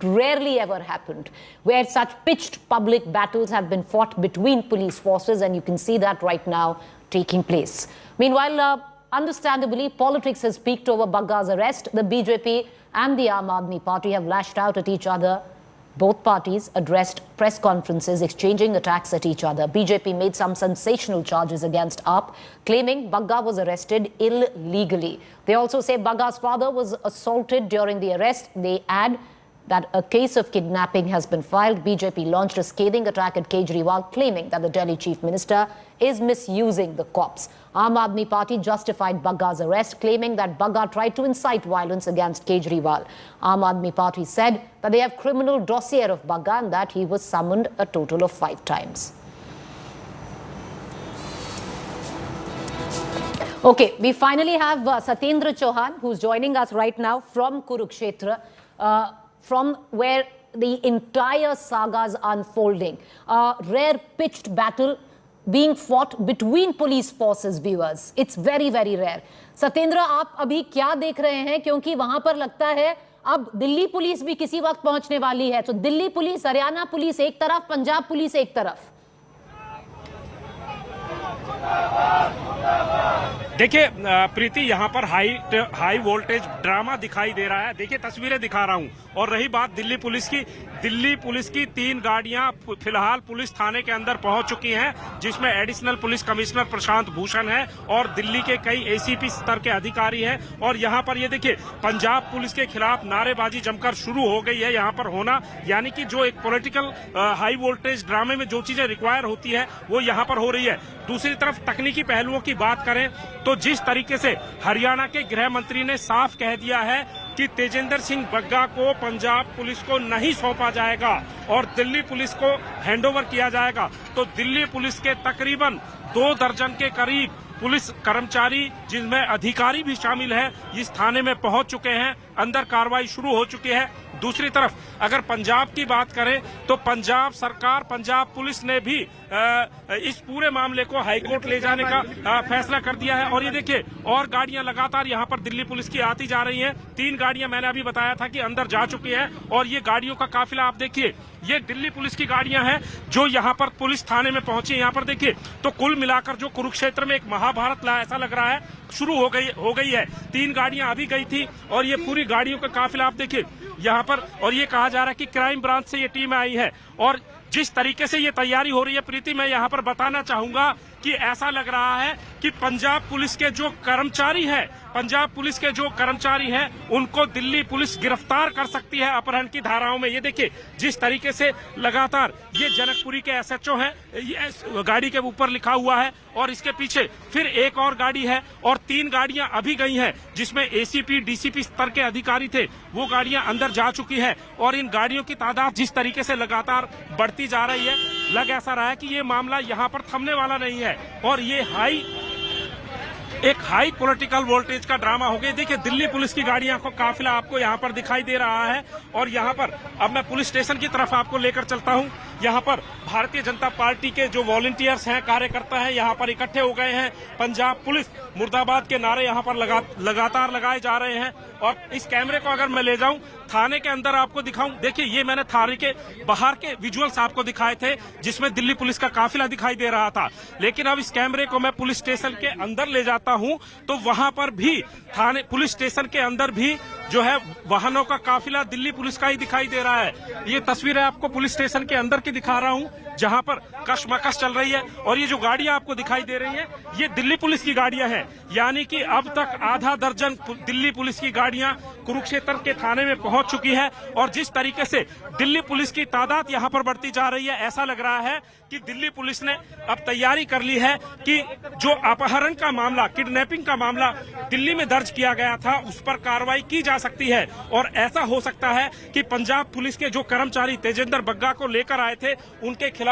rarely ever happened, where such pitched public battles have been fought between police forces, and you can see that right now taking place. Meanwhile, understandably, politics has peaked over Bagga's arrest. The BJP and the Aam Aadmi Party have lashed out at each other. Both parties addressed press conferences, exchanging attacks at each other. BJP made some sensational charges against AAP, claiming Bagga was arrested illegally. They also say Bagga's father was assaulted during the arrest. They add that a case of kidnapping has been filed. BJP launched a scathing attack at Kejriwal, claiming that the Delhi chief minister is misusing the cops. Aam Aadmi Party justified Bagga's arrest, claiming that Bagga tried to incite violence against Kejriwal. Aam Aadmi Party said that they have criminal dossier of Bagga and that he was summoned a total of 5 times. Okay, we finally have Satyendra Chauhan, who's joining us right now from Kurukshetra, from where the entire saga is unfolding. A rare pitched battle being fought between police forces, viewers. It's very, very rare. Satyendra, आप अभी क्या देख रहे हैं? क्योंकि वहां पर लगता है अब दिल्ली पुलिस भी किसी वक्त पहुंचने वाली है। तो दिल्ली पुलिस, हरियाणा पुलिस एक तरफ, पंजाब पुलिस एक तरफ। देखिए प्रीति, यहाँ पर हाई वोल्टेज ड्रामा दिखाई दे रहा है। देखिए तस्वीरें दिखा रहा हूँ। और रही बात दिल्ली पुलिस की 3 गाड़ियां फिलहाल पुलिस थाने के अंदर पहुंच चुकी हैं, जिसमें additional police commissioner Prashant Bhushan है और दिल्ली के कई एसीपी स्तर के अधिकारी हैं। और यहाँ पर ये देखिए पंजाब पुलिस के खिलाफ नारेबाजी जमकर शुरू हो गई है यहाँ पर होना, यानी कि जो एक पॉलिटिकल हाई वोल्टेज ड्रामे में जो चीजें रिक्वायर होती है वो यहाँ पर हो रही है। दूसरी तरफ तकनीकी पहलुओं की बात करें तो जिस तरीके से हरियाणा के गृह मंत्री ने साफ कह दिया है कि तेजिंदर सिंह बग्गा को पंजाब पुलिस को नहीं सौंपा जाएगा और दिल्ली पुलिस को हैंडओवर किया जाएगा, तो दिल्ली पुलिस के तकरीबन 2 दर्जन के करीब पुलिस कर्मचारी, जिनमें अधिकारी भी शामिल हैं, इस थाने में पहुंच चुके हैं। अंदर कार्रवाई शुरू हो चुकी है। दूसरी तरफ अगर पंजाब की बात करें तो पंजाब सरकार, पंजाब पुलिस ने भी इस पूरे मामले को हाईकोर्ट ले जाने का फैसला कर दिया है। और ये देखिए और गाड़ियां लगातार यहां पर दिल्ली पुलिस की आती जा रही हैं। 3 गाड़ियां मैंने अभी बताया था कि अंदर जा चुकी है और ये गाड़ियों का काफिला आप देखिए, ये दिल्ली पुलिस की गाड़ियां हैं जो यहां पर पुलिस थाने में पहुंची। यहां पर देखिए तो कुल मिलाकर जो कुरुक्षेत्र में एक महाभारत ऐसा लग रहा है शुरू हो गई है। 3 गाड़ियां अभी गई थी और ये पूरी गाड़ियों का काफिला आप देखिए यहाँ पर। और ये कहा जा रहा है कि क्राइम ब्रांच से ये टीम आई है और जिस तरीके से ये तैयारी हो रही है प्रीति, मैं यहाँ पर बताना चाहूंगा कि ऐसा लग रहा है कि पंजाब पुलिस के जो कर्मचारी हैं पंजाब पुलिस के जो कर्मचारी हैं उनको दिल्ली पुलिस गिरफ्तार कर सकती है अपहरण की धाराओं में। ये देखिए जिस तरीके से लगातार ये जनकपुरी के SHO है, ये गाड़ी के ऊपर लिखा हुआ है और इसके पीछे फिर एक और गाड़ी है और 3 गाड़ियां अभी गई हैं जिसमें ACP DCP स्तर के अधिकारी थे, वो गाड़ियां अंदर जा चुकी है और इन गाड़ियों की तादाद जिस तरीके से लगातार बढ़ती जा रही है, लग ऐसा रहा है कि ये मामला यहाँ पर थमने वाला नहीं है और ये एक हाई पॉलिटिकल वोल्टेज का ड्रामा हो गया। देखिए दिल्ली पुलिस की गाड़ियां को काफिला आपको यहाँ पर दिखाई दे रहा है और यहाँ पर अब मैं पुलिस स्टेशन की तरफ आपको लेकर चलता हूँ। यहाँ पर भारतीय जनता पार्टी के जो वॉलंटियर्स हैं, कार्यकर्ता हैं, यहाँ पर इकट्ठे हो गए हैं। पंजाब पुलिस मुर्दाबाद के नारे यहाँ पर लगातार लगाए जा रहे हैं और इस कैमरे को अगर मैं ले जाऊं थाने के अंदर आपको दिखाऊं, देखिए ये मैंने थाने के बाहर के विजुअल्स आपको दिखाए थे जिसमें दिल्ली पुलिस का काफिला दिखाई दे रहा था, लेकिन अब इस कैमरे को मैं पुलिस स्टेशन के अंदर ले जाता हूं तो वहां पर भी थाने पुलिस स्टेशन के अंदर भी जो है वाहनों का काफिला दिल्ली पुलिस का ही दिखाई दे रहा है। ये तस्वीरें आपको पुलिस स्टेशन के अंदर की दिखा रहा हूं जहां पर कशमकश चल रही है और ये जो गाड़ियां आपको दिखाई दे रही हैं ये दिल्ली पुलिस की गाड़ियां हैं, यानी कि अब तक आधा दर्जन दिल्ली पुलिस की गाड़ियां कुरुक्षेत्र के थाने में पहुंच चुकी है और जिस तरीके से दिल्ली पुलिस की तादाद यहां पर बढ़ती जा रही है, ऐसा लग रहा है कि दिल्ली पुलिस ने अब तैयारी कर ली है कि जो अपहरण का मामला, किडनैपिंग का मामला दिल्ली में दर्ज किया गया था उस पर कार्रवाई की जा सकती है और ऐसा हो सकता है कि पंजाब पुलिस के जो कर्मचारी तेजिंदर बग्गा को लेकर आए थे उनके खिलाफ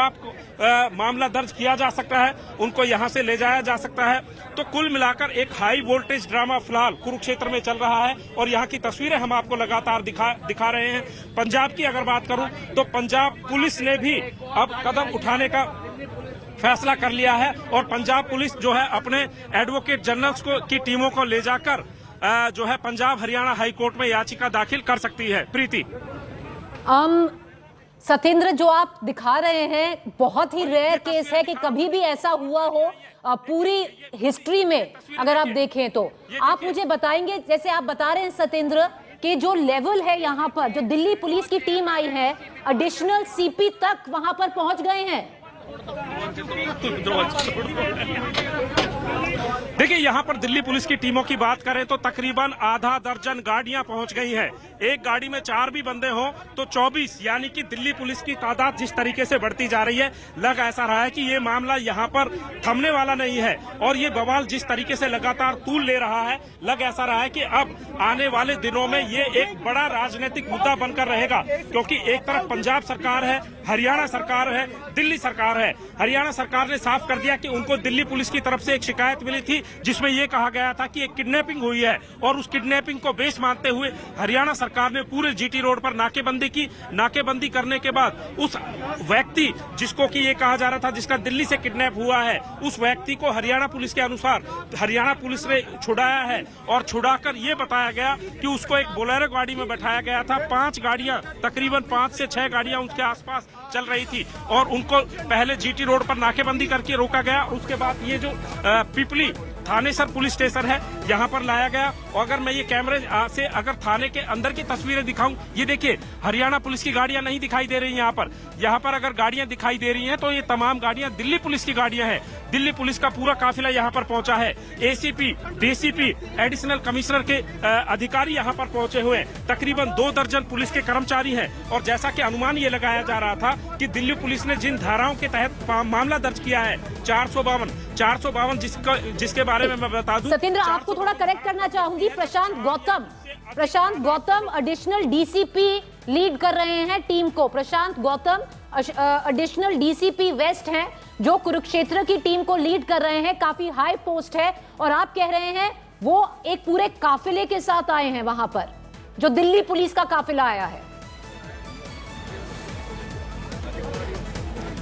मामला दर्ज किया जा सकता है, उनको यहां से ले जाया जा सकता है। तो कुल मिलाकर एक हाई वोल्टेज ड्रामा फिलहाल कुरुक्षेत्र में चल रहा है और यहाँ की तस्वीरें हम आपको लगातार दिखा रहे हैं। पंजाब की अगर बात करूं तो पंजाब पुलिस ने भी अब कदम उठाने का फैसला कर लिया है और पंजाब पुलिस जो है अपने एडवोकेट जनरल्स की टीमों को ले जाकर जो है पंजाब हरियाणा हाई कोर्ट में याचिका दाखिल कर सकती है। प्रीति, सत्येंद्र, जो आप दिखा रहे हैं बहुत ही रेयर केस है कि कभी भी ऐसा हुआ हो पूरी हिस्ट्री में अगर आप देखें तो। आप मुझे बताएंगे, जैसे आप बता रहे हैं सत्येंद्र कि जो लेवल है यहाँ पर, जो दिल्ली पुलिस की टीम आई है, एडिशनल CP तक वहां पर पहुंच गए हैं। देखिए यहाँ पर दिल्ली पुलिस की टीमों की बात करें तो तकरीबन आधा दर्जन गाड़ियां पहुंच गई हैं। एक गाड़ी में 4 भी बंदे हों तो 24, यानी कि दिल्ली पुलिस की तादाद जिस तरीके से बढ़ती जा रही है, लग ऐसा रहा है कि ये मामला यहाँ पर थमने वाला नहीं है और ये बवाल जिस तरीके से लगातार तूल ले रहा है, लग ऐसा रहा है कि अब आने वाले दिनों में ये एक बड़ा राजनीतिक मुद्दा बनकर रहेगा, क्योंकि एक तरफ पंजाब सरकार है, हरियाणा सरकार है, दिल्ली सरकार है। हरियाणा सरकार ने साफ कर दिया कि उनको दिल्ली पुलिस की तरफ से एक शिकायत मिली थी जिसमें यह कहा गया था कि एक किडनैपिंग हुई है और उस किडनैपिंग को बेस मानते हुए हरियाणा सरकार ने पूरे GT रोड पर नाकेबंदी की। नाकेबंदी करने के बाद उस व्यक्ति जिसको कि ये कहा जा रहा था जिसका दिल्ली से किडनैप हुआ है, उस व्यक्ति को हरियाणा पुलिस के अनुसार हरियाणा पुलिस ने छुड़ाया है और छुड़ाकर ये बताया गया कि उसको एक बोलेरो गाड़ी में बैठाया गया था। 5 गाड़ियां, तकरीबन 5 से 6 गाड़ियां उसके आसपास चल रही थी और उनको पहले GT रोड पर नाकेबंदी करके रोका गया। उसके बाद ये जो पिपली थानेसर पुलिस स्टेशन है यहाँ पर लाया गया और अगर मैं ये कैमरे से अगर थाने के अंदर की तस्वीरें दिखाऊं, ये देखिए हरियाणा पुलिस की गाड़ियां नहीं दिखाई दे रही यहाँ पर अगर गाड़ियां दिखाई दे रही हैं तो ये तमाम गाड़ियां दिल्ली पुलिस की गाड़ियां हैं। दिल्ली पुलिस का पूरा काफिला यहाँ पर पहुंचा है। ACP, DCP, एडिशनल कमिश्नर के अधिकारी यहाँ पर पहुंचे हुए हैं। तकरीबन 2 दर्जन पुलिस के कर्मचारी हैं और जैसा कि अनुमान ये लगाया जा रहा था कि दिल्ली पुलिस ने जिन धाराओं के तहत मामला दर्ज किया है 452 जिसके बारे में मैं बता दूं। सत्येंद्र, आपको थोड़ा करेक्ट करना चाहूंगी। प्रशांत गौतम एडिशनल DCP लीड कर रहे हैं टीम को। प्रशांत गौतम एडिशनल DCP वेस्ट हैं जो कुरुक्षेत्र की टीम को लीड कर रहे हैं। काफी हाई पोस्ट है और आप कह रहे हैं वो एक पूरे काफिले के साथ आए हैं वहां पर, जो दिल्ली पुलिस का काफिला आया है।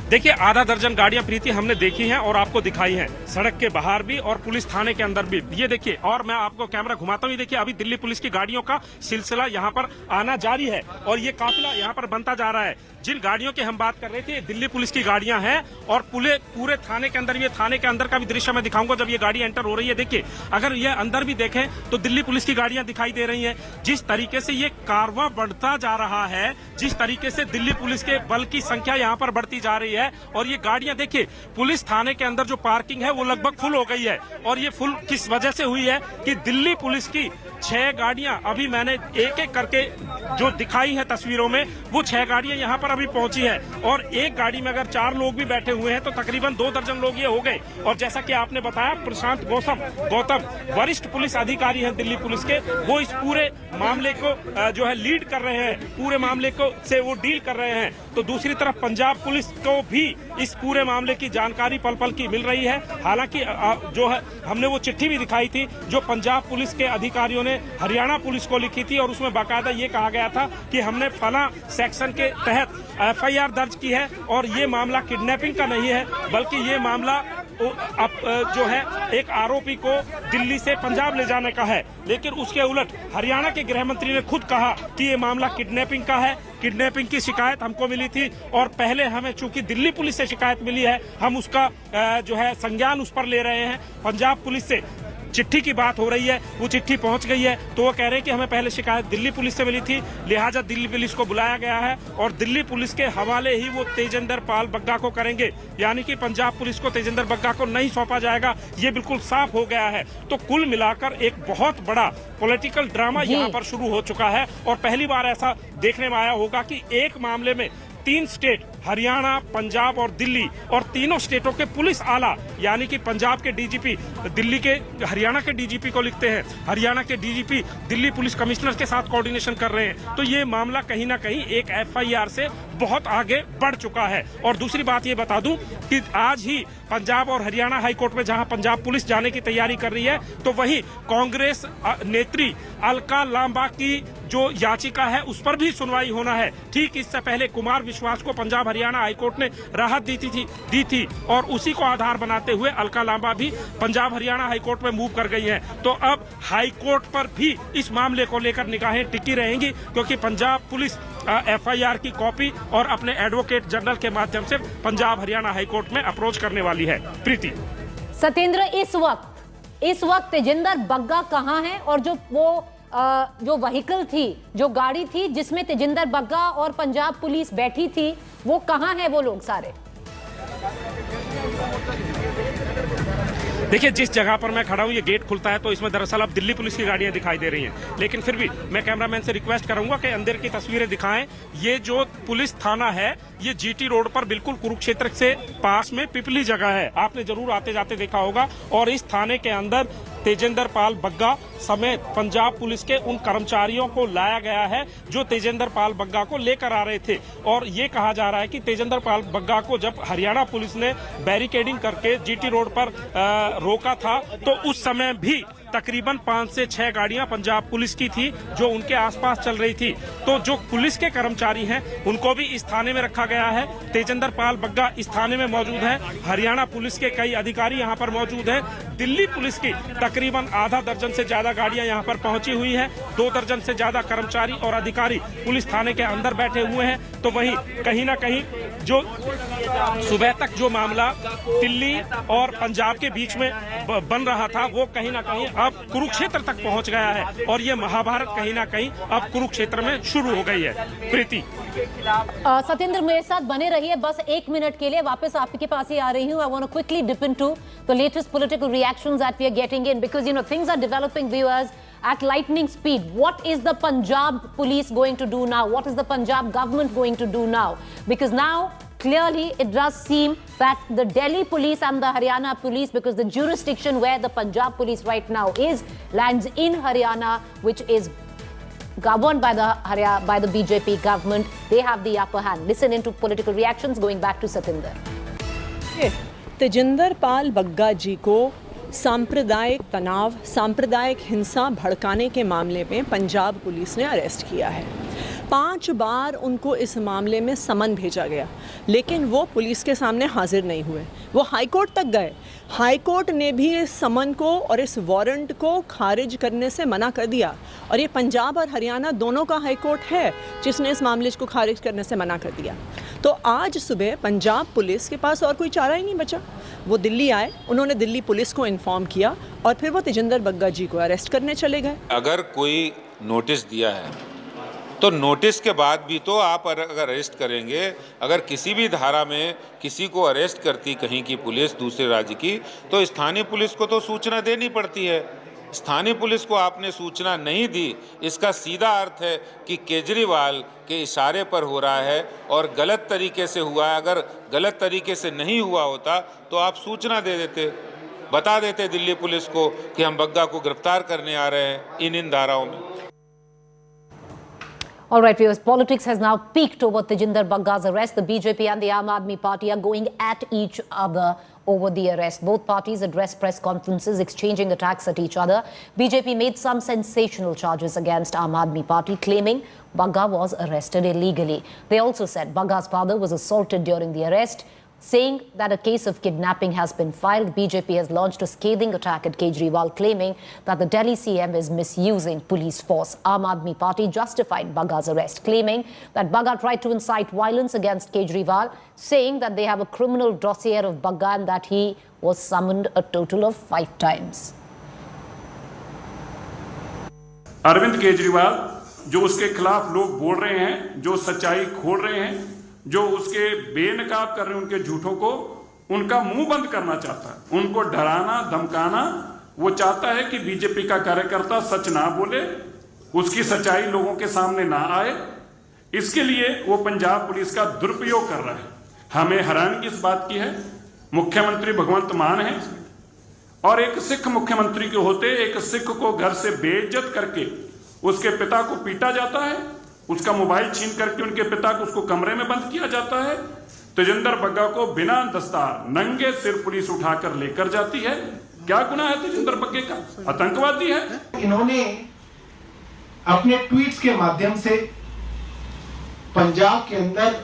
देखिए आधा दर्जन गाड़ियां प्रीति हमने देखी हैं और आपको दिखाई हैं, सड़क के बाहर भी और पुलिस थाने के अंदर भी। ये देखिए, और मैं आपको कैमरा घुमाता हूँ, देखिए अभी दिल्ली पुलिस की गाड़ियों का सिलसिला यहाँ पर आना जारी है और ये काफिला यहाँ पर बनता जा रहा है। जिन गाड़ियों की हम बात कर रहे थे दिल्ली पुलिस की गाड़ियां हैं और पूरे थाने के अंदर, ये थाने के अंदर का भी दृश्य मैं दिखाऊंगा जब ये गाड़ी एंटर हो रही है। देखिए अगर ये अंदर भी देखें तो दिल्ली पुलिस की गाड़ियां दिखाई दे रही हैं। जिस तरीके से ये कारवां बढ़ता जा रहा है, जिस तरीके से दिल्ली पुलिस के बल की संख्या यहाँ पर बढ़ती जा रही है, है। और ये गाड़ियां देखिए, पुलिस थाने के अंदर जो पार्किंग है वो लगभग फुल हो गई है। और ये फुल किस वजह से हुई है कि दिल्ली पुलिस की 6 गाड़ियां, अभी मैंने एक एक करके जो दिखाई है तस्वीरों में, वो 6 गाड़ियां यहाँ पर अभी पहुंची है। और एक गाड़ी में अगर 4 लोग भी बैठे हुए हैं तो तकरीबन 2 दर्जन लोग ये हो गए। और जैसा कि आपने बताया, प्रशांत गौतम वरिष्ठ पुलिस अधिकारी हैं दिल्ली पुलिस के, वो इस पूरे मामले को जो है लीड कर रहे हैं, पूरे मामले को से वो डील कर रहे हैं। तो दूसरी तरफ पंजाब पुलिस को भी इस पूरे मामले की जानकारी पल पल की मिल रही है। हालांकि जो है, हमने वो चिट्ठी भी दिखाई थी जो पंजाब पुलिस के अधिकारियों ने हरियाणा पुलिस को लिखी थी, और उसमें बाकायदा ये कहा गया था कि हमने फला सेक्शन के तहत FIR दर्ज की है और ये मामला किडनैपिंग का नहीं है, बल्कि ये मामला जो है एक आरोपी को दिल्ली से पंजाब ले जाने का है। लेकिन उसके उलट हरियाणा के गृह मंत्री ने खुद कहा कि ये मामला किडनैपिंग का है। किडनैपिंग की शिकायत हमको मिली थी और पहले हमें चूंकि दिल्ली पुलिस से शिकायत मिली है, हम उसका जो है संज्ञान उस पर ले रहे हैं। पंजाब पुलिस से चिट्ठी की बात हो रही है, वो चिट्ठी पहुंच गई है, तो वो कह रहे हैं कि हमें पहले शिकायत दिल्ली पुलिस से मिली थी, लिहाजा दिल्ली पुलिस को बुलाया गया है और दिल्ली पुलिस के हवाले ही वो तेजिंदर पाल बग्गा को करेंगे। यानी कि पंजाब पुलिस को तेजिंदर बग्गा को नहीं सौंपा जाएगा, ये बिल्कुल साफ हो गया है। तो कुल मिलाकर एक बहुत बड़ा पॉलिटिकल ड्रामा यहाँ पर शुरू हो चुका है। और पहली बार ऐसा देखने में आया होगा कि एक मामले में 3 स्टेट, हरियाणा, पंजाब और दिल्ली, और तीनों स्टेटों के पुलिस आला, यानी कि पंजाब के डीजीपी दिल्ली के हरियाणा के डीजीपी को लिखते हैं, हरियाणा के डीजीपी दिल्ली पुलिस कमिश्नर के साथ कोऑर्डिनेशन कर रहे हैं। तो ये मामला कहीं ना कहीं एक FIR से बहुत आगे बढ़ चुका है। और दूसरी बात ये बता दूं कि आज ही पंजाब और हरियाणा हाईकोर्ट में जहां पंजाब पुलिस जाने की तैयारी कर रही है, तो वहीं कांग्रेस नेत्री अलका लांबा की जो याचिका है उस पर भी सुनवाई होना है। ठीक इससे पहले कुमार विश्वास को पंजाब हरियाणा हाईकोर्ट ने राहत दी थी और उसी को आधार बनाते हुए अलका लांबा भी पंजाब हरियाणा हाईकोर्ट में मूव कर गई हैं। तो अब हाईकोर्ट पर भी इस मामले को लेकर निगाहें टिकी रहेंगी, क्योंकि पंजाब पुलिस FIR की कॉपी और अपने एडवोकेट जनरल के माध्यम से पंजाब हरियाणा हाईकोर्ट में अप्रोच करने वाली है। प्रीति। सत्येंद्र, इस वक्त तेजिंदर बग्गा कहाँ है और जो व्हीकल थी, जो गाड़ी थी जिसमें तेजिंदर बग्गा और पंजाब पुलिस बैठी थी, वो कहाँ है वो लोग सारे? देखिए, जिस जगह पर मैं खड़ा हूँ ये गेट खुलता है तो इसमें दरअसल अब दिल्ली पुलिस की गाड़ियां दिखाई दे रही हैं, लेकिन फिर भी मैं कैमरामैन से रिक्वेस्ट करूंगा कि अंदर की तस्वीरें दिखाएं। ये जो पुलिस थाना है ये GT रोड पर बिल्कुल कुरुक्षेत्र से पास में पिपली जगह है, आपने जरूर आते जाते देखा होगा। और इस थाने के अंदर तेजिंदर पाल बग्गा समेत पंजाब पुलिस के उन कर्मचारियों को लाया गया है जो तेजिंदर पाल बग्गा को लेकर आ रहे थे। और ये कहा जा रहा है कि तेजिंदर पाल बग्गा को जब हरियाणा पुलिस ने बैरिकेडिंग करके GT रोड पर रोका था तो उस समय भी तकरीबन 5 से 6 गाड़ियां पंजाब पुलिस की थी जो उनके आसपास चल रही थी। तो जो पुलिस के कर्मचारी हैं उनको भी इस थाने में रखा गया है। तेजिंदर पाल बग्गा इस थाने में मौजूद है, हरियाणा पुलिस के कई अधिकारी यहाँ पर मौजूद हैं, दिल्ली पुलिस की तकरीबन आधा दर्जन से ज्यादा गाड़ियां यहाँ पर पहुंची हुई हैं, 2 दर्जन से ज्यादा कर्मचारी और अधिकारी पुलिस थाने के अंदर बैठे हुए हैं। तो वहीं कहीं ना कहीं जो सुबह तक जो मामला दिल्ली और पंजाब के बीच में बन रहा था वो कहीं ना कहीं अब कुरुक्षेत्र तक पहुंच गया है और ये महाभारत कहीं ना कहीं अब कुरुक्षेत्र में शुरू हो गई है। प्रीति। सत्येंद्र, मेरे साथ बने रहिए, बस 1 मिनट के लिए वापस आपके पास ही आ रही हूँ। I want to quickly dip into the latest political reactions that we are getting in, because you know things are developing, viewers, at lightning speed. What is the Punjab police going to do now? What is the Punjab government going to do now? Because now clearly it does seem that the Delhi police and the Haryana police, because the jurisdiction where the Punjab police right now lands in Haryana, which is governed by the BJP government, they have the upper hand. Listen into political reactions, going back to Satinder. Tejinder पाल बग्गा जी को सांप्रदायिक तनाव, सांप्रदायिक हिंसा भड़काने के मामले में Punjab police ने अरेस्ट किया है। 5 बार उनको इस मामले में समन भेजा गया, लेकिन वो पुलिस के सामने हाजिर नहीं हुए। वो हाईकोर्ट तक गए, हाईकोर्ट ने भी इस समन को और इस वारंट को खारिज करने से मना कर दिया। और ये पंजाब और हरियाणा दोनों का हाईकोर्ट है जिसने इस मामले को खारिज करने से मना कर दिया। तो आज सुबह पंजाब पुलिस के पास और कोई चारा ही नहीं बचा। वो दिल्ली आए, उन्होंने दिल्ली पुलिस को इन्फॉर्म किया और फिर वो तेजिंदर बग्गा जी को अरेस्ट करने चले गए। अगर कोई नोटिस दिया है तो नोटिस के बाद भी तो आप अगर अरेस्ट करेंगे, अगर किसी भी धारा में किसी को अरेस्ट करती कहीं की पुलिस दूसरे राज्य की, तो स्थानीय पुलिस को तो सूचना देनी पड़ती है। स्थानीय पुलिस को आपने सूचना नहीं दी, इसका सीधा अर्थ है कि केजरीवाल के इशारे पर हो रहा है और गलत तरीके से हुआ है। अगर गलत तरीके से नहीं हुआ होता तो आप सूचना दे देते, बता देते दिल्ली पुलिस को कि हम बग्गा को गिरफ्तार करने आ रहे हैं इन धाराओं में। All right, viewers, politics has now peaked over Tejinder Bagga's arrest. The BJP and the Aam Aadmi Party are going at each other over the arrest. Both parties addressed press conferences, exchanging attacks at each other. BJP made some sensational charges against Aam Aadmi Party, claiming Bagga was arrested illegally. They also said Bagga's father was assaulted during the arrest, saying that a case of kidnapping has been filed. BJP has launched a scathing attack at Kejriwal, claiming that the Delhi CM is misusing police force. Aam Aadmi Party justified Bagga's arrest, claiming that Bagga tried to incite violence against Kejriwal, saying that they have a criminal dossier of Bagga and that he was summoned a total of 5 times. Arvind Kejriwal जो उसके खिलाफ लोग बोल रहे हैं, जो सच्चाई खोल रहे हैं, जो उसके बेनकाब कर रहे हैं उनके झूठों को, उनका मुंह बंद करना चाहता है, उनको डराना धमकाना। वो चाहता है कि बीजेपी का कार्यकर्ता सच ना बोले, उसकी सच्चाई लोगों के सामने ना आए। इसके लिए वो पंजाब पुलिस का दुरुपयोग कर रहा है। हमें हैरानगी इस बात की है, मुख्यमंत्री भगवंत मान है और एक सिख मुख्यमंत्री के होते एक सिख को घर से बेइज्जत करके उसके पिता को पीटा जाता है, उसका मोबाइल छीन करके उनके पिता को उसको कमरे में बंद किया जाता है। तेजिंदर बग्गा को बिना दस्तार नंगे सिर पुलिस उठाकर लेकर जाती है। क्या गुनाह है तेजिंदर बग्गे का? आतंकवादी है। इन्होंने अपने ट्वीट्स के माध्यम से पंजाब के अंदर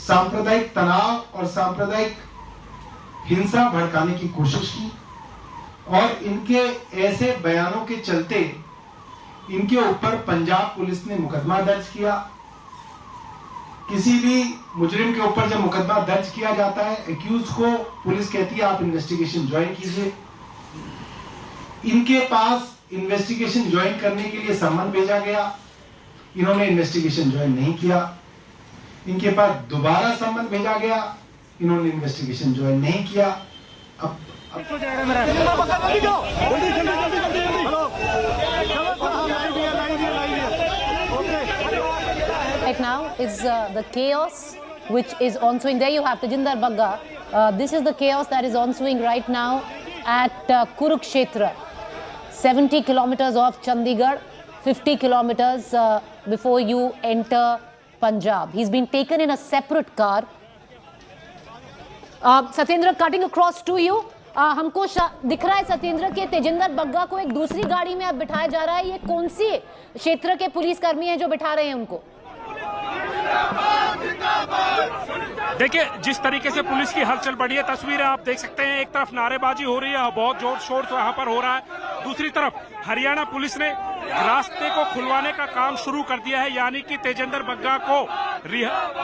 सांप्रदायिक तनाव और सांप्रदायिक हिंसा भड़काने की कोशिश की और इनके ऐसे बयानों के चलते इनके ऊपर पंजाब पुलिस ने मुकदमा दर्ज किया। किसी भी मुजरिम के ऊपर जब मुकदमा दर्ज किया जाता है, एक्यूज को पुलिस कहती है आप इन्वेस्टिगेशन ज्वाइन कीजिए। इनके पास इन्वेस्टिगेशन ज्वाइन करने के लिए सम्मन भेजा गया, इन्होंने इन्वेस्टिगेशन ज्वाइन नहीं किया। इनके पास दोबारा सम्मन भेजा गया, इन्होंने इन्वेस्टिगेशन ज्वाइन नहीं किया। Right now is the chaos which is ensuing. There you have Tejinder Bagga. This is the chaos that is ensuing right now at Kurukshetra, 70 kilometers off Chandigarh, 50 kilometers before you enter Punjab. He's been taken in a separate car. Satyendra, cutting across to you. हमको दिख रहा है सत्येंद्र के तेजिंदर बग्गा को एक दूसरी गाड़ी में अब बिठाया जा रहा है। ये कौन सी क्षेत्र के पुलिसकर्मी हैं जो बिठा रहे हैं उनको? देखिए जिस तरीके से पुलिस की हलचल बढ़ी है, तस्वीरें आप देख सकते हैं। एक तरफ नारेबाजी हो रही है, बहुत जोर शोर से यहाँ पर हो रहा है। दूसरी तरफ हरियाणा पुलिस ने रास्ते को खुलवाने का काम शुरू कर दिया है, यानी कि तेजिंदर बग्गा को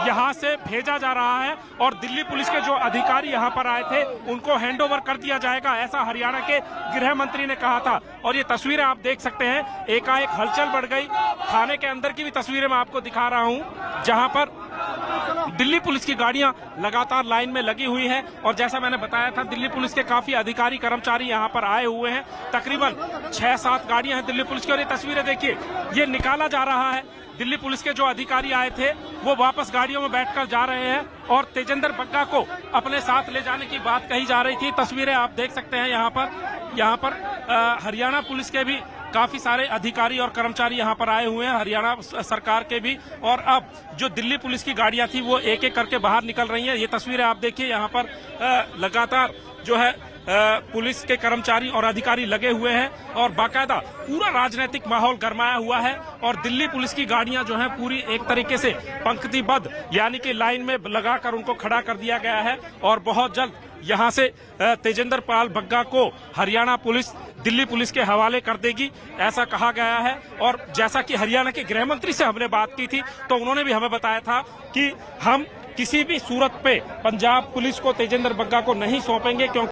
यहाँ से भेजा जा रहा है और दिल्ली पुलिस के जो अधिकारी यहाँ पर आए थे उनको हैंडओवर कर दिया जाएगा, ऐसा हरियाणा के गृह मंत्री ने कहा था। और ये तस्वीरें आप देख सकते हैं, एकाएक हलचल बढ़ गई। थाने के अंदर की भी तस्वीरें मैं आपको दिखा रहा हूँ, जहाँ पर दिल्ली पुलिस की गाड़ियां लगातार लाइन में लगी हुई हैं और जैसा मैंने बताया था दिल्ली पुलिस के काफी अधिकारी कर्मचारी यहां पर आए हुए हैं। तकरीबन 6-7 गाड़ियां हैं दिल्ली पुलिस की और ये तस्वीरें देखिए, ये निकाला जा रहा है। दिल्ली पुलिस के जो अधिकारी आए थे वो वापस गाड़ियों में बैठकर जा रहे हैं और तेजिंदर बग्गा को अपने साथ ले जाने की बात कही जा रही थी। तस्वीरें आप देख सकते हैं यहाँ पर हरियाणा पुलिस के भी काफी सारे अधिकारी और कर्मचारी यहाँ पर आए हुए हैं, हरियाणा सरकार के भी। और अब जो दिल्ली पुलिस की गाड़ियां थी वो एक एक करके बाहर निकल रही हैं। ये तस्वीरें आप देखिए, यहाँ पर लगातार जो है पुलिस के कर्मचारी और अधिकारी लगे हुए हैं और बाकायदा पूरा राजनीतिक माहौल गरमाया हुआ है और दिल्ली पुलिस की गाड़ियां जो हैं पूरी एक तरीके से पंक्तिबद्ध यानी कि लाइन में लगाकर उनको खड़ा कर दिया गया है और बहुत जल्द यहां से तेजिंदर पाल बग्गा को हरियाणा पुलिस दिल्ली पुलिस के हवाले कर देगी, ऐसा कहा गया है। और जैसा कि हरियाणा के गृह मंत्री से हमने बात की थी तो उन्होंने भी हमें बताया था कि हम किसी भी सूरत पे पंजाब पुलिस को तेजिंदर बग्गा को नहीं सौंपेंगे, क्योंकि